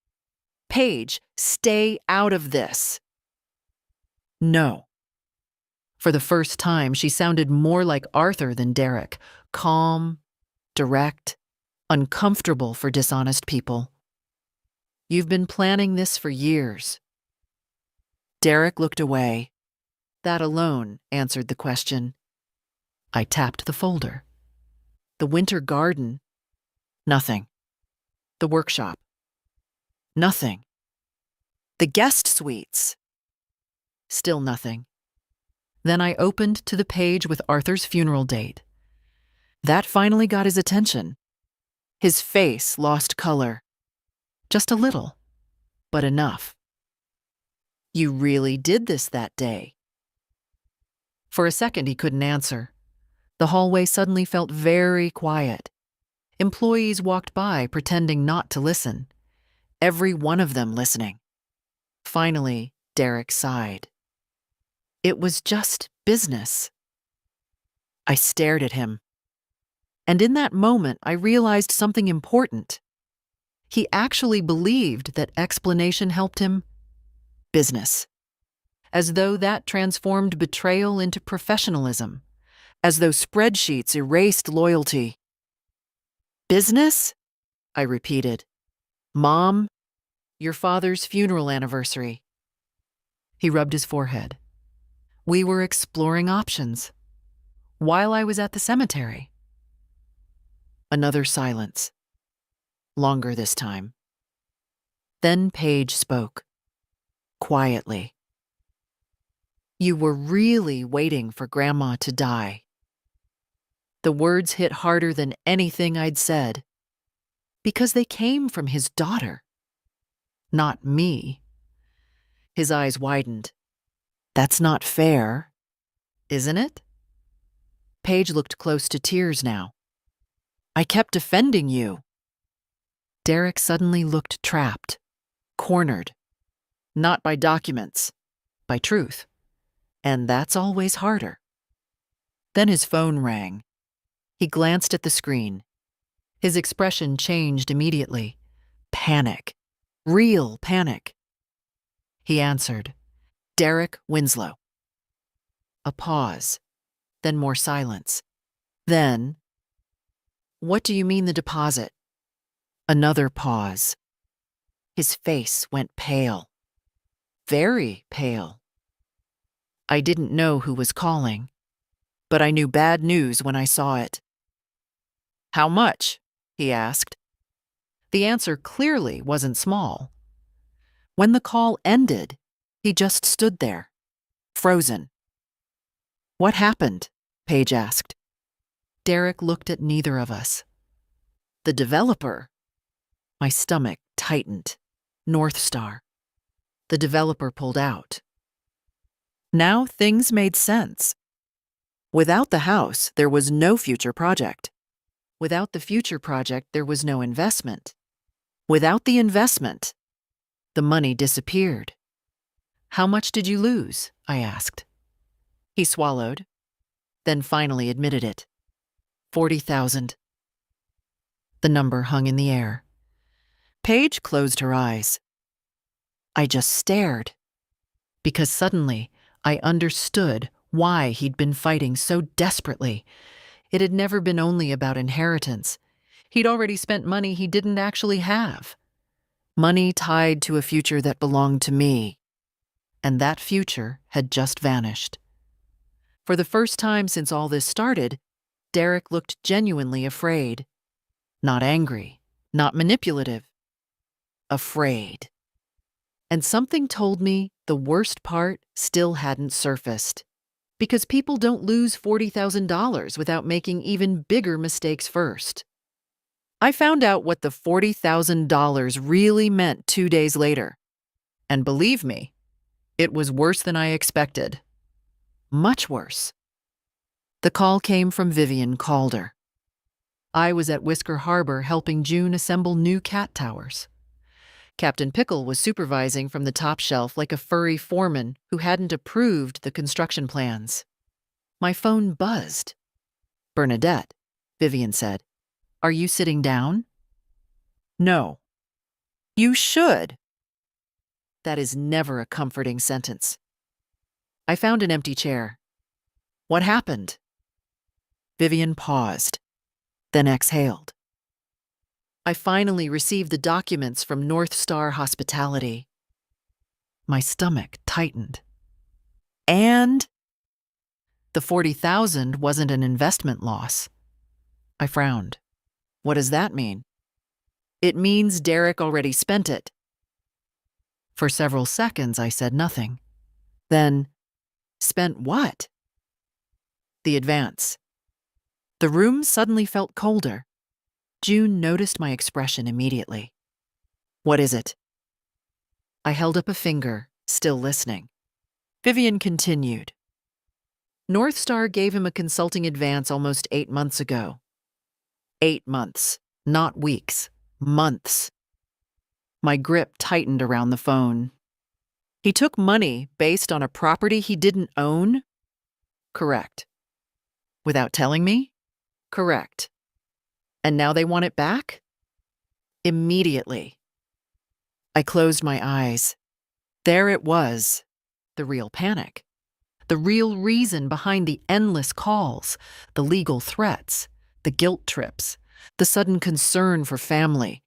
S1: "Paige, stay out of this." "No." For the first time, she sounded more like Arthur than Derek, calm, direct, uncomfortable for dishonest people. "You've been planning this for years." Derek looked away. That alone answered the question. I tapped the folder. The winter garden. Nothing. The workshop. Nothing. The guest suites. Still nothing. Then I opened to the page with Arthur's funeral date. That finally got his attention. His face lost color. Just a little, but enough. You really did this that day. For a second, he couldn't answer. The hallway suddenly felt very quiet. Employees walked by, pretending not to listen. Every one of them listening. Finally, Derek sighed. It was just business. I stared at him. And in that moment, I realized something important. He actually believed that explanation helped him. Business. As though that transformed betrayal into professionalism. As though spreadsheets erased loyalty. Business? I repeated. Mom, your father's funeral anniversary. He rubbed his forehead. We were exploring options. While I was at the cemetery. Another silence. Longer this time. Then Paige spoke. Quietly. You were really waiting for Grandma to die. The words hit harder than anything I'd said. Because they came from his daughter. Not me. His eyes widened. That's not fair, isn't it? Paige looked close to tears now. I kept defending you. Derek suddenly looked trapped, cornered. Not by documents, by truth. And that's always harder. Then his phone rang. He glanced at the screen. His expression changed immediately. Panic. Real panic. He answered. Derek Winslow. A pause. Then more silence. Then, what do you mean the deposit? Another pause. His face went pale. Very pale. I didn't know who was calling, but I knew bad news when I saw it. How much? He asked. The answer clearly wasn't small. When the call ended, he just stood there, frozen. What happened? Paige asked. Derek looked at neither of us. The developer. My stomach tightened. North Star. The developer pulled out. Now things made sense. Without the house, there was no future project. Without the future project, there was no investment. Without the investment, the money disappeared. How much did you lose? I asked. He swallowed, then finally admitted it. 40,000. The number hung in the air. Paige closed her eyes. I just stared, because suddenly I understood why he'd been fighting so desperately. It had never been only about inheritance. He'd already spent money he didn't actually have. Money tied to a future that belonged to me. And that future had just vanished. For the first time since all this started, Derek looked genuinely afraid. Not angry, not manipulative. Afraid. And something told me the worst part still hadn't surfaced. Because people don't lose $40,000 without making even bigger mistakes first. I found out what the $40,000 really meant 2 days later. And believe me, it was worse than I expected. Much worse. The call came from Vivian Calder. I was at Whisker Harbor helping June assemble new cat towers. Captain Pickle was supervising from the top shelf like a furry foreman who hadn't approved the construction plans. My phone buzzed. Bernadette, Vivian said, are you sitting down? No. You should. That is never a comforting sentence. I found an empty chair. What happened? Vivian paused, then exhaled. I finally received the documents from North Star Hospitality. My stomach tightened. And the $40,000 wasn't an investment loss. I frowned. What does that mean? It means Derek already spent it. For several seconds, I said nothing. Then, spent what? The advance. The room suddenly felt colder. June noticed my expression immediately. What is it? I held up a finger, still listening. Vivian continued. North Star gave him a consulting advance almost 8 months ago. 8 months, not weeks, months. My grip tightened around the phone. He took money based on a property he didn't own? Correct. Without telling me? Correct. And now they want it back? Immediately. I closed my eyes. There it was, the real panic. The real reason behind the endless calls, the legal threats, the guilt trips, the sudden concern for family.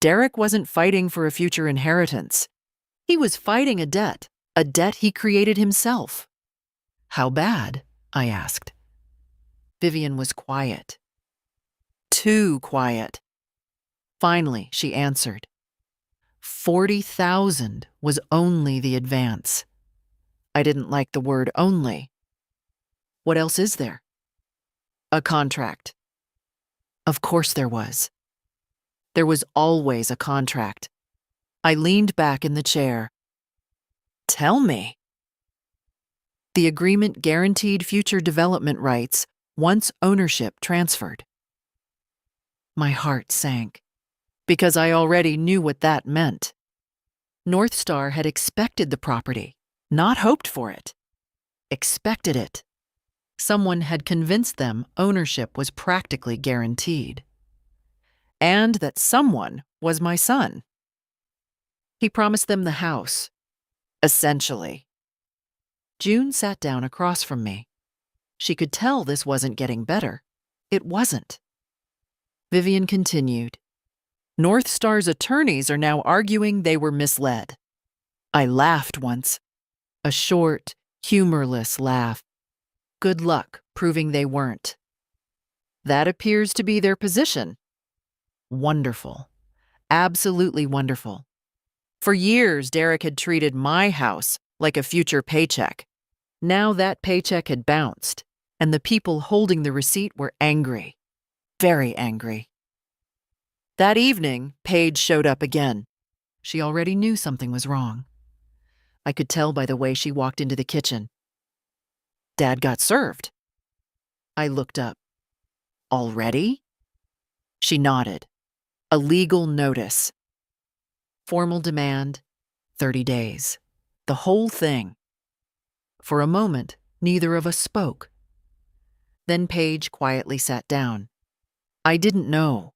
S1: Derek wasn't fighting for a future inheritance. He was fighting a debt he created himself. How bad? I asked. Vivian was quiet. Too quiet. Finally, she answered. 40,000 was only the advance. I didn't like the word only. What else is there? A contract. Of course there was. There was always a contract. I leaned back in the chair. Tell me. The agreement guaranteed future development rights once ownership transferred. My heart sank, because I already knew what that meant. North Star had expected the property, not hoped for it. Expected it. Someone had convinced them ownership was practically guaranteed. And that someone was my son. He promised them the house, essentially. June sat down across from me. She could tell this wasn't getting better. It wasn't. Vivian continued. North Star's attorneys are now arguing they were misled. I laughed once. A short, humorless laugh. Good luck proving they weren't. That appears to be their position. Wonderful. Absolutely wonderful. For years, Derek had treated my house like a future paycheck. Now that paycheck had bounced, and the people holding the receipt were angry. Very angry. That evening, Paige showed up again. She already knew something was wrong. I could tell by the way she walked into the kitchen. Dad got served. I looked up. Already? She nodded. A legal notice. Formal demand, 30 days. The whole thing. For a moment, neither of us spoke. Then Paige quietly sat down. I didn't know.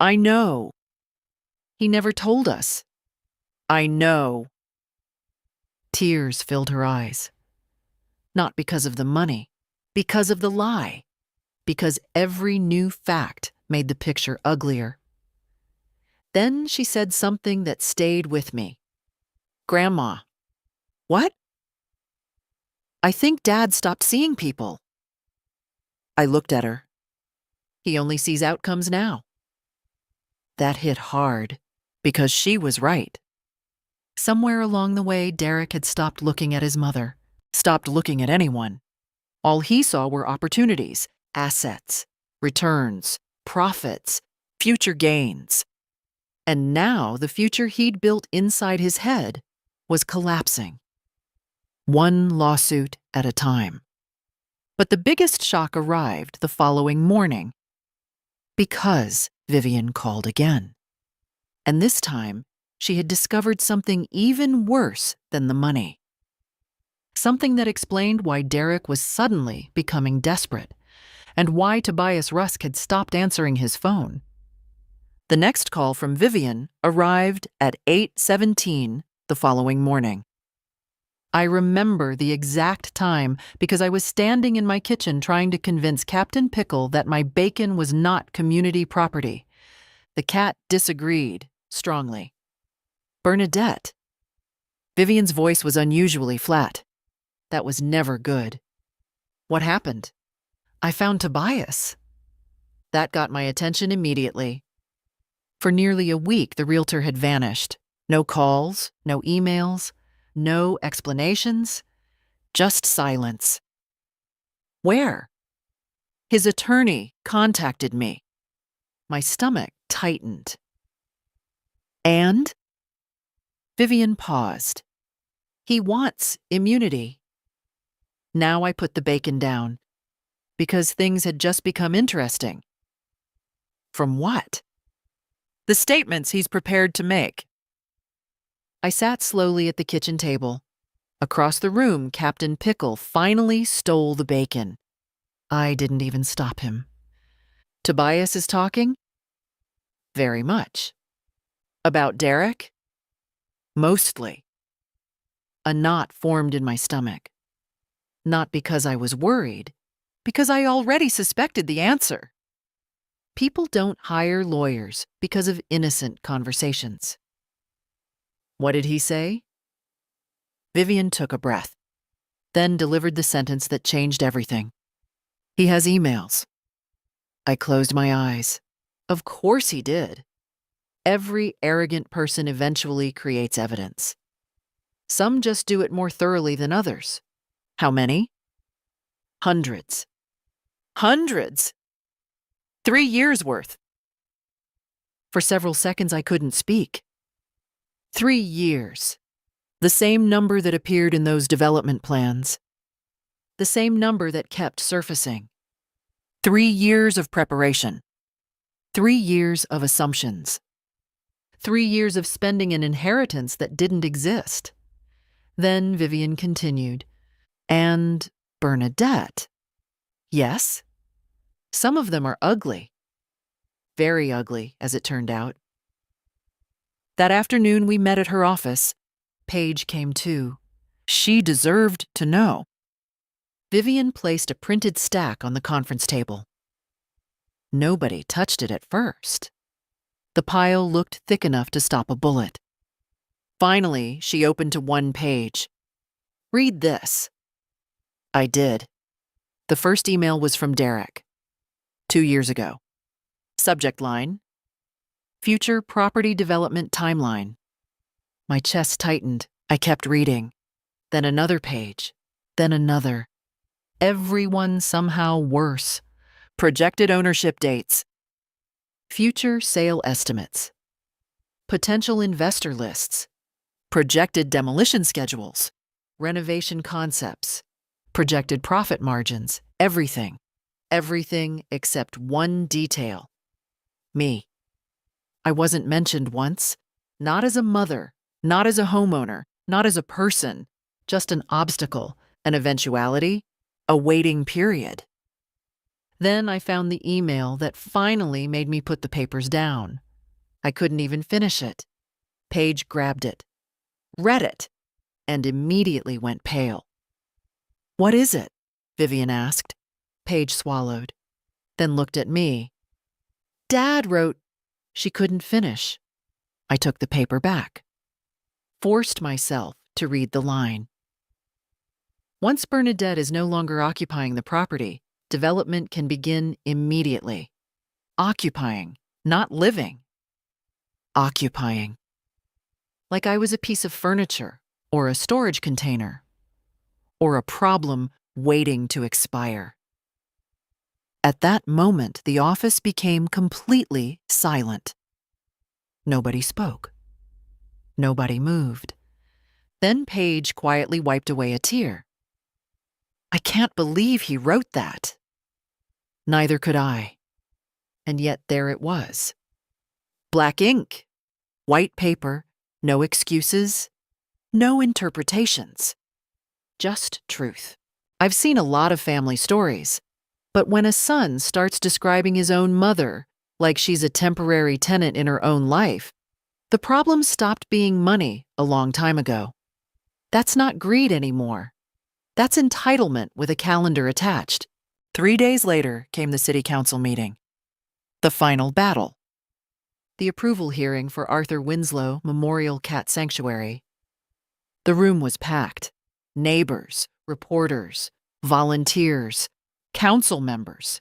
S1: I know. He never told us. I know. Tears filled her eyes. Not because of the money, because of the lie. Because every new fact made the picture uglier. Then she said something that stayed with me. Grandma. What? I think Dad stopped seeing people. I looked at her. He only sees outcomes now. That hit hard, because she was right. Somewhere along the way, Derek had stopped looking at his mother, stopped looking at anyone. All he saw were opportunities, assets, returns, profits, future gains. And now the future he'd built inside his head was collapsing. One lawsuit at a time. But the biggest shock arrived the following morning. Because Vivian called again. And this time, she had discovered something even worse than the money. Something that explained why Derek was suddenly becoming desperate, and why Tobias Rusk had stopped answering his phone. The next call from Vivian arrived at 8:17 the following morning. I remember the exact time because I was standing in my kitchen trying to convince Captain Pickle that my bacon was not community property. The cat disagreed strongly. Bernadette. Vivian's voice was unusually flat. That was never good. What happened? I found Tobias. That got my attention immediately. For nearly a week, the realtor had vanished. No calls, no emails, no explanations, just silence. Where? His attorney contacted me. My stomach tightened. And? Vivian paused. He wants immunity. Now I put the bacon down, because things had just become interesting. From what? The statements he's prepared to make. I sat slowly at the kitchen table. Across the room, Captain Pickle finally stole the bacon. I didn't even stop him. Tobias is talking? Very much. About Derek? Mostly. A knot formed in my stomach. Not because I was worried, because I already suspected the answer. People don't hire lawyers because of innocent conversations. What did he say? Vivian took a breath, then delivered the sentence that changed everything. He has emails. I closed my eyes. Of course he did. Every arrogant person eventually creates evidence. Some just do it more thoroughly than others. How many? Hundreds. Hundreds! 3 years' worth. For several seconds I couldn't speak. 3 years. The same number that appeared in those development plans. The same number that kept surfacing. 3 years of preparation. 3 years of assumptions. 3 years of spending an inheritance that didn't exist. Then Vivian continued. And Bernadette. Yes. Some of them are ugly. Very ugly, as it turned out. That afternoon we met at her office. Paige came too. She deserved to know. Vivian placed a printed stack on the conference table. Nobody touched it at first. The pile looked thick enough to stop a bullet. Finally, she opened to one page. Read this. I did. The first email was from Derek. 2 years ago. Subject line. Future Property Development Timeline. My chest tightened. I kept reading. Then another page. Then another. Everyone somehow worse. Projected ownership dates. Future sale estimates. Potential investor lists. Projected demolition schedules. Renovation concepts. Projected profit margins. Everything. Everything except one detail. Me. I wasn't mentioned once. Not as a mother. Not as a homeowner. Not as a person. Just an obstacle. An eventuality. A waiting period. Then I found the email that finally made me put the papers down. I couldn't even finish it. Paige grabbed it, read it, and immediately went pale. What is it? Vivian asked. Paige swallowed, then looked at me. Dad wrote. She couldn't finish. I took the paper back. Forced myself to read the line. Once Bernadette is no longer occupying the property, development can begin immediately. Occupying, not living. Occupying. Like I was a piece of furniture, or a storage container, or a problem waiting to expire. At that moment, the office became completely silent. Nobody spoke. Nobody moved. Then Paige quietly wiped away a tear. I can't believe he wrote that. Neither could I. And yet there it was. Black ink. White paper. No excuses. No interpretations. Just truth. I've seen a lot of family stories, but when a son starts describing his own mother like she's a temporary tenant in her own life, the problem stopped being money a long time ago. That's not greed anymore. That's entitlement with a calendar attached. 3 days later came the city council meeting. The final battle. The approval hearing for Arthur Winslow Memorial Cat Sanctuary. The room was packed. Neighbors, reporters, volunteers, council members,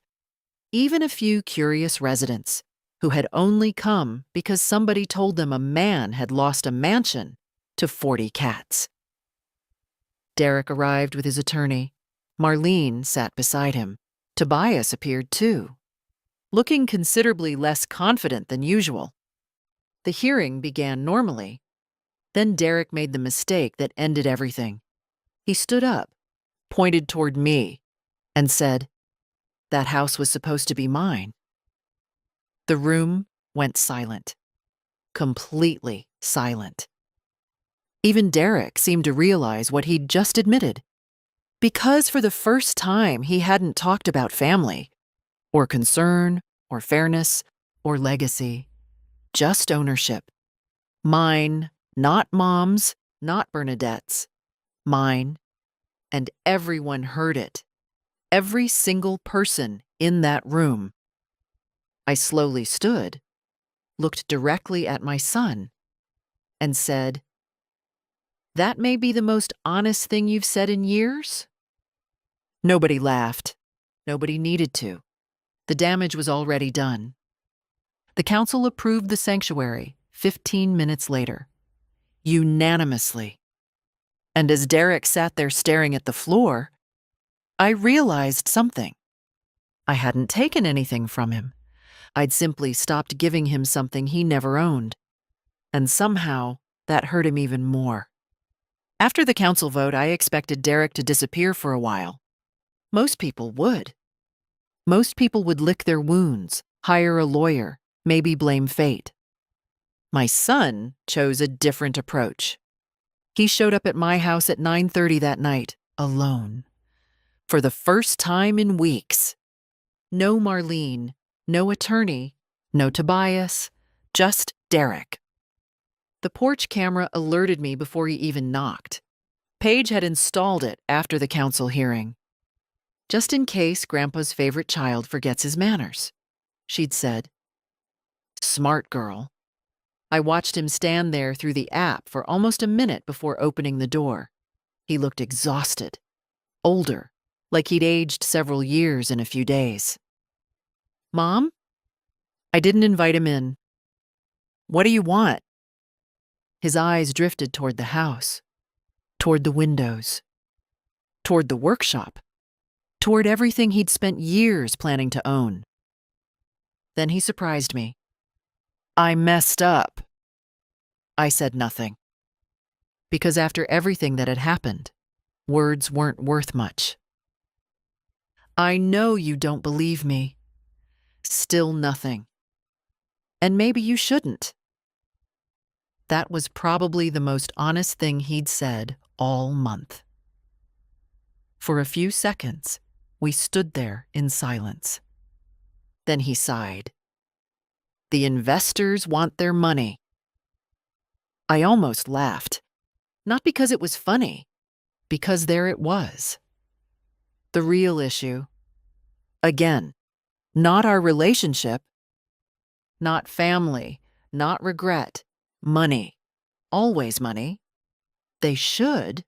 S1: even a few curious residents who had only come because somebody told them a man had lost a mansion to 40 cats. Derek arrived with his attorney. Marlene sat beside him. Tobias appeared too, looking considerably less confident than usual. The hearing began normally. Then Derek made the mistake that ended everything. He stood up, pointed toward me, and said, "That house was supposed to be mine." The room went silent. Completely silent. Even Derek seemed to realize what he'd just admitted. Because for the first time he hadn't talked about family, or concern, or fairness, or legacy. Just ownership. Mine, not Mom's, not Bernadette's. Mine. And everyone heard it. Every single person in that room. I slowly stood, looked directly at my son, and said, "That may be the most honest thing you've said in years?" Nobody laughed. Nobody needed to. The damage was already done. The council approved the sanctuary 15 minutes later. Unanimously. And as Derek sat there staring at the floor, I realized something. I hadn't taken anything from him. I'd simply stopped giving him something he never owned. And somehow, that hurt him even more. After the council vote, I expected Derek to disappear for a while. Most people would. Most people would lick their wounds, hire a lawyer, maybe blame fate. My son chose a different approach. He showed up at my house at 9:30 that night, alone. For the first time in weeks. No Marlene, no attorney, no Tobias, just Derek. The porch camera alerted me before he even knocked. Paige had installed it after the council hearing. Just in case Grandpa's favorite child forgets his manners, she'd said. Smart girl. I watched him stand there through the app for almost a minute before opening the door. He looked exhausted, older, like he'd aged several years in a few days. "Mom?" I didn't invite him in. "What do you want?" His eyes drifted toward the house, toward the windows, toward the workshop, toward everything he'd spent years planning to own. Then he surprised me. "I messed up." I said nothing. Because after everything that had happened, words weren't worth much. "I know you don't believe me." Still nothing. "And maybe you shouldn't." That was probably the most honest thing he'd said all month. For a few seconds, we stood there in silence. Then he sighed. "The investors want their money." I almost laughed. Not because it was funny, because there it was. The real issue. Again, not our relationship, not family, not regret, money. Always money. They should.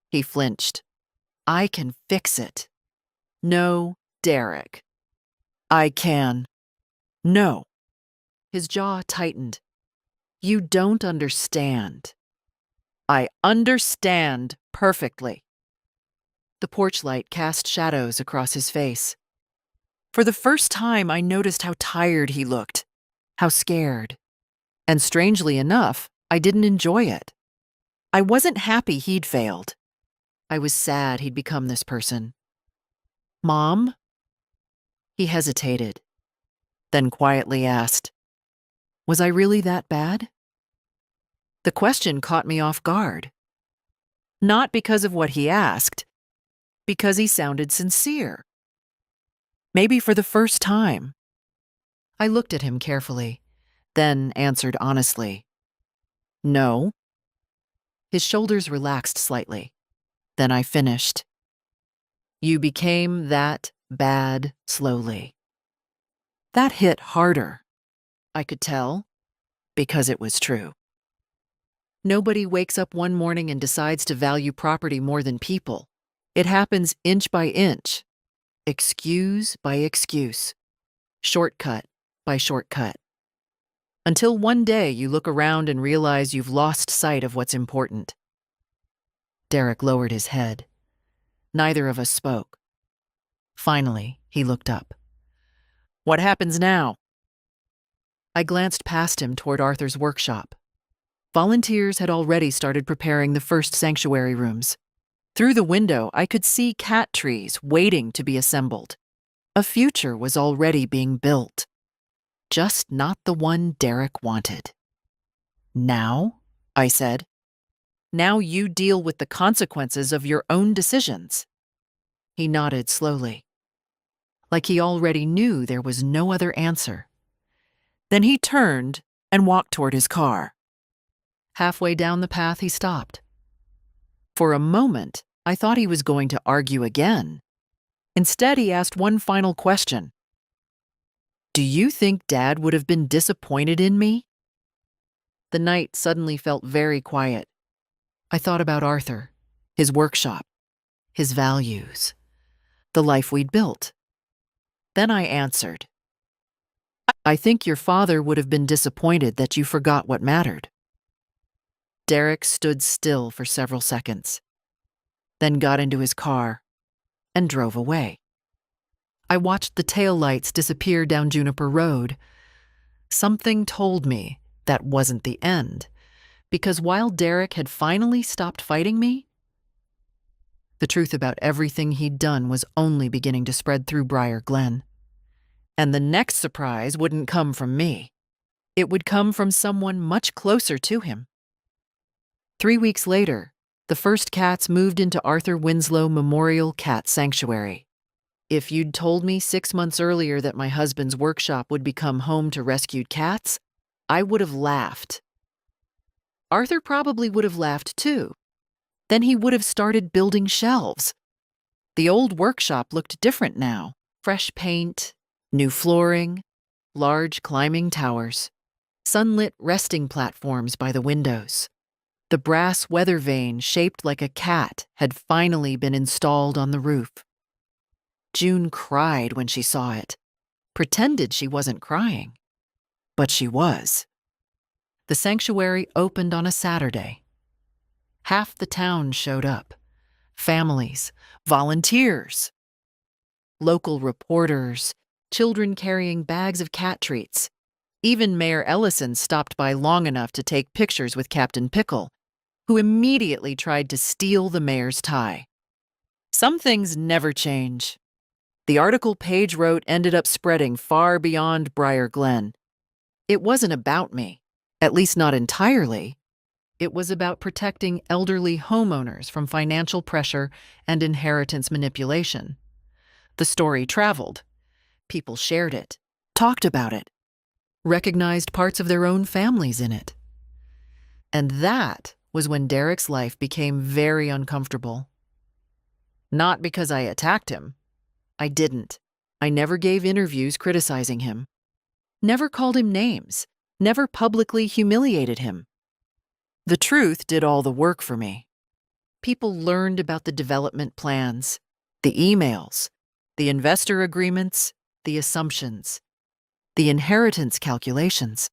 S1: He flinched. "I can fix it." "No, Derek." "I can." "No." His jaw tightened. "You don't understand." "I understand perfectly." The porch light cast shadows across his face. For the first time, I noticed how tired he looked, how scared. And strangely enough, I didn't enjoy it. I wasn't happy he'd failed. I was sad he'd become this person. "Mom?" He hesitated, then quietly asked, "Was I really that bad?" The question caught me off guard. Not because of what he asked, because he sounded sincere. Maybe for the first time. I looked at him carefully, then answered honestly, "No." His shoulders relaxed slightly. Then I finished. "You became that bad slowly." That hit harder. I could tell, because it was true. Nobody wakes up one morning and decides to value property more than people. It happens inch by inch, excuse by excuse, shortcut by shortcut. Until one day you look around and realize you've lost sight of what's important. Derek lowered his head. Neither of us spoke. Finally, he looked up. "What happens now?" I glanced past him toward Arthur's workshop. Volunteers had already started preparing the first sanctuary rooms. Through the window, I could see cat trees waiting to be assembled. A future was already being built. Just not the one Derek wanted. "Now?" I said. "Now you deal with the consequences of your own decisions." He nodded slowly, like he already knew there was no other answer. Then he turned and walked toward his car. Halfway down the path, he stopped. For a moment, I thought he was going to argue again. Instead, he asked one final question. "Do you think Dad would have been disappointed in me?" The night suddenly felt very quiet. I thought about Arthur, his workshop, his values, the life we'd built. Then I answered, "I think your father would have been disappointed that you forgot what mattered." Derek stood still for several seconds, then got into his car and drove away. I watched the taillights disappear down Juniper Road. Something told me that wasn't the end, because while Derek had finally stopped fighting me, the truth about everything he'd done was only beginning to spread through Briar Glen. And the next surprise wouldn't come from me. It would come from someone much closer to him. 3 weeks later, the first cats moved into Arthur Winslow Memorial Cat Sanctuary. If you'd told me 6 months earlier that my husband's workshop would become home to rescued cats, I would have laughed. Arthur probably would have laughed too. Then he would have started building shelves. The old workshop looked different now. Fresh paint, new flooring, large climbing towers, sunlit resting platforms by the windows. The brass weather vane shaped like a cat had finally been installed on the roof. June cried when she saw it, pretended she wasn't crying. But she was. The sanctuary opened on a Saturday. Half the town showed up. Families, volunteers, local reporters, children carrying bags of cat treats. Even Mayor Ellison stopped by long enough to take pictures with Captain Pickle, who immediately tried to steal the mayor's tie. Some things never change. The article Paige wrote ended up spreading far beyond Briar Glen. It wasn't about me, at least not entirely. It was about protecting elderly homeowners from financial pressure and inheritance manipulation. The story traveled. People shared it, talked about it, recognized parts of their own families in it. And that was when Derek's life became very uncomfortable. Not because I attacked him. I didn't. I never gave interviews criticizing him. Never called him names. Never publicly humiliated him. The truth did all the work for me. People learned about the development plans, the emails, the investor agreements, the assumptions, the inheritance calculations.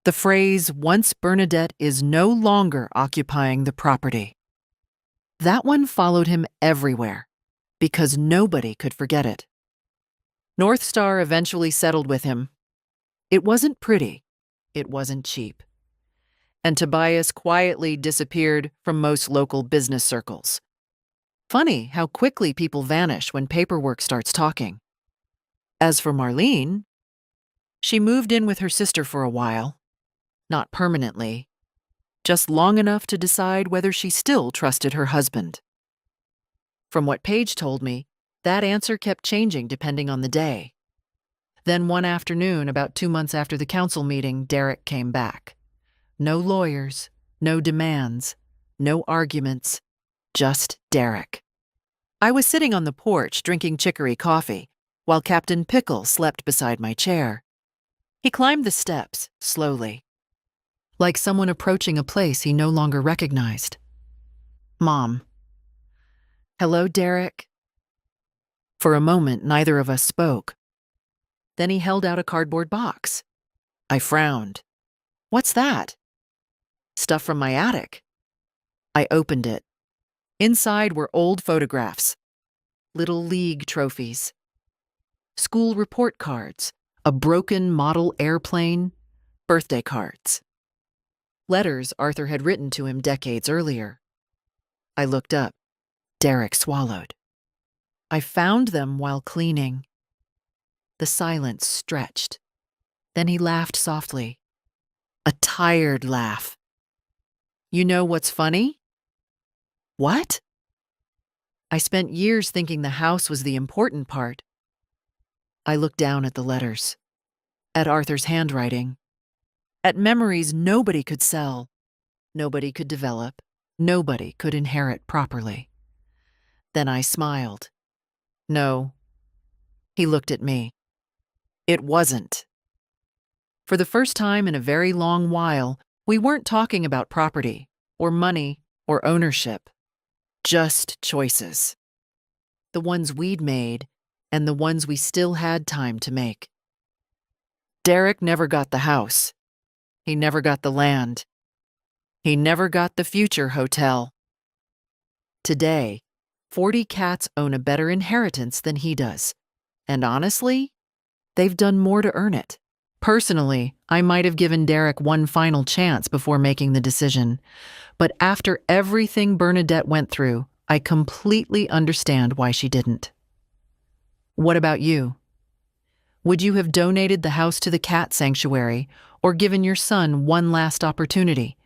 S1: The phrase, "once Bernadette is no longer occupying the property." That one followed him everywhere, because nobody could forget it. North Star eventually settled with him. It wasn't pretty. It wasn't cheap. And Tobias quietly disappeared from most local business circles. Funny how quickly people vanish when paperwork starts talking. As for Marlene, she moved in with her sister for a while. Not permanently, just long enough to decide whether she still trusted her husband. From what Paige told me, that answer kept changing depending on the day. Then one afternoon, about 2 months after the council meeting, Derek came back. No lawyers, no demands, no arguments, just Derek. I was sitting on the porch drinking chicory coffee, while Captain Pickle slept beside my chair. He climbed the steps, slowly, like someone approaching a place he no longer recognized. "Mom." "Hello, Derek." For a moment, neither of us spoke. Then he held out a cardboard box. I frowned. "What's that?" "Stuff from my attic." I opened it. Inside were old photographs, Little League trophies, school report cards, a broken model airplane, birthday cards. Letters Arthur had written to him decades earlier. I looked up. Derek swallowed. I found them while cleaning. The silence stretched. Then he laughed softly. A tired laugh. You know what's funny? What? I spent years thinking the house was the important part. I looked down at the letters, at Arthur's handwriting, at memories nobody could sell, nobody could develop, nobody could inherit properly. Then I smiled. No. He looked at me. It wasn't. For the first time in a very long while, we weren't talking about property, or money, or ownership. Just choices. The ones we'd made, and the ones we still had time to make. Derek never got the house. He never got the land. He never got the future hotel. Today, 40 cats own a better inheritance than he does. And honestly, they've done more to earn it. Personally, I might have given Derek one final chance before making the decision. But after everything Bernadette went through, I completely understand why she didn't. What about you? Would you have donated the house to the cat sanctuary or given your son one last opportunity?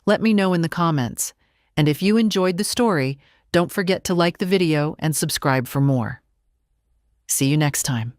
S1: Let me know in the comments. And if you enjoyed the story, don't forget to like the video and subscribe for more. See you next time.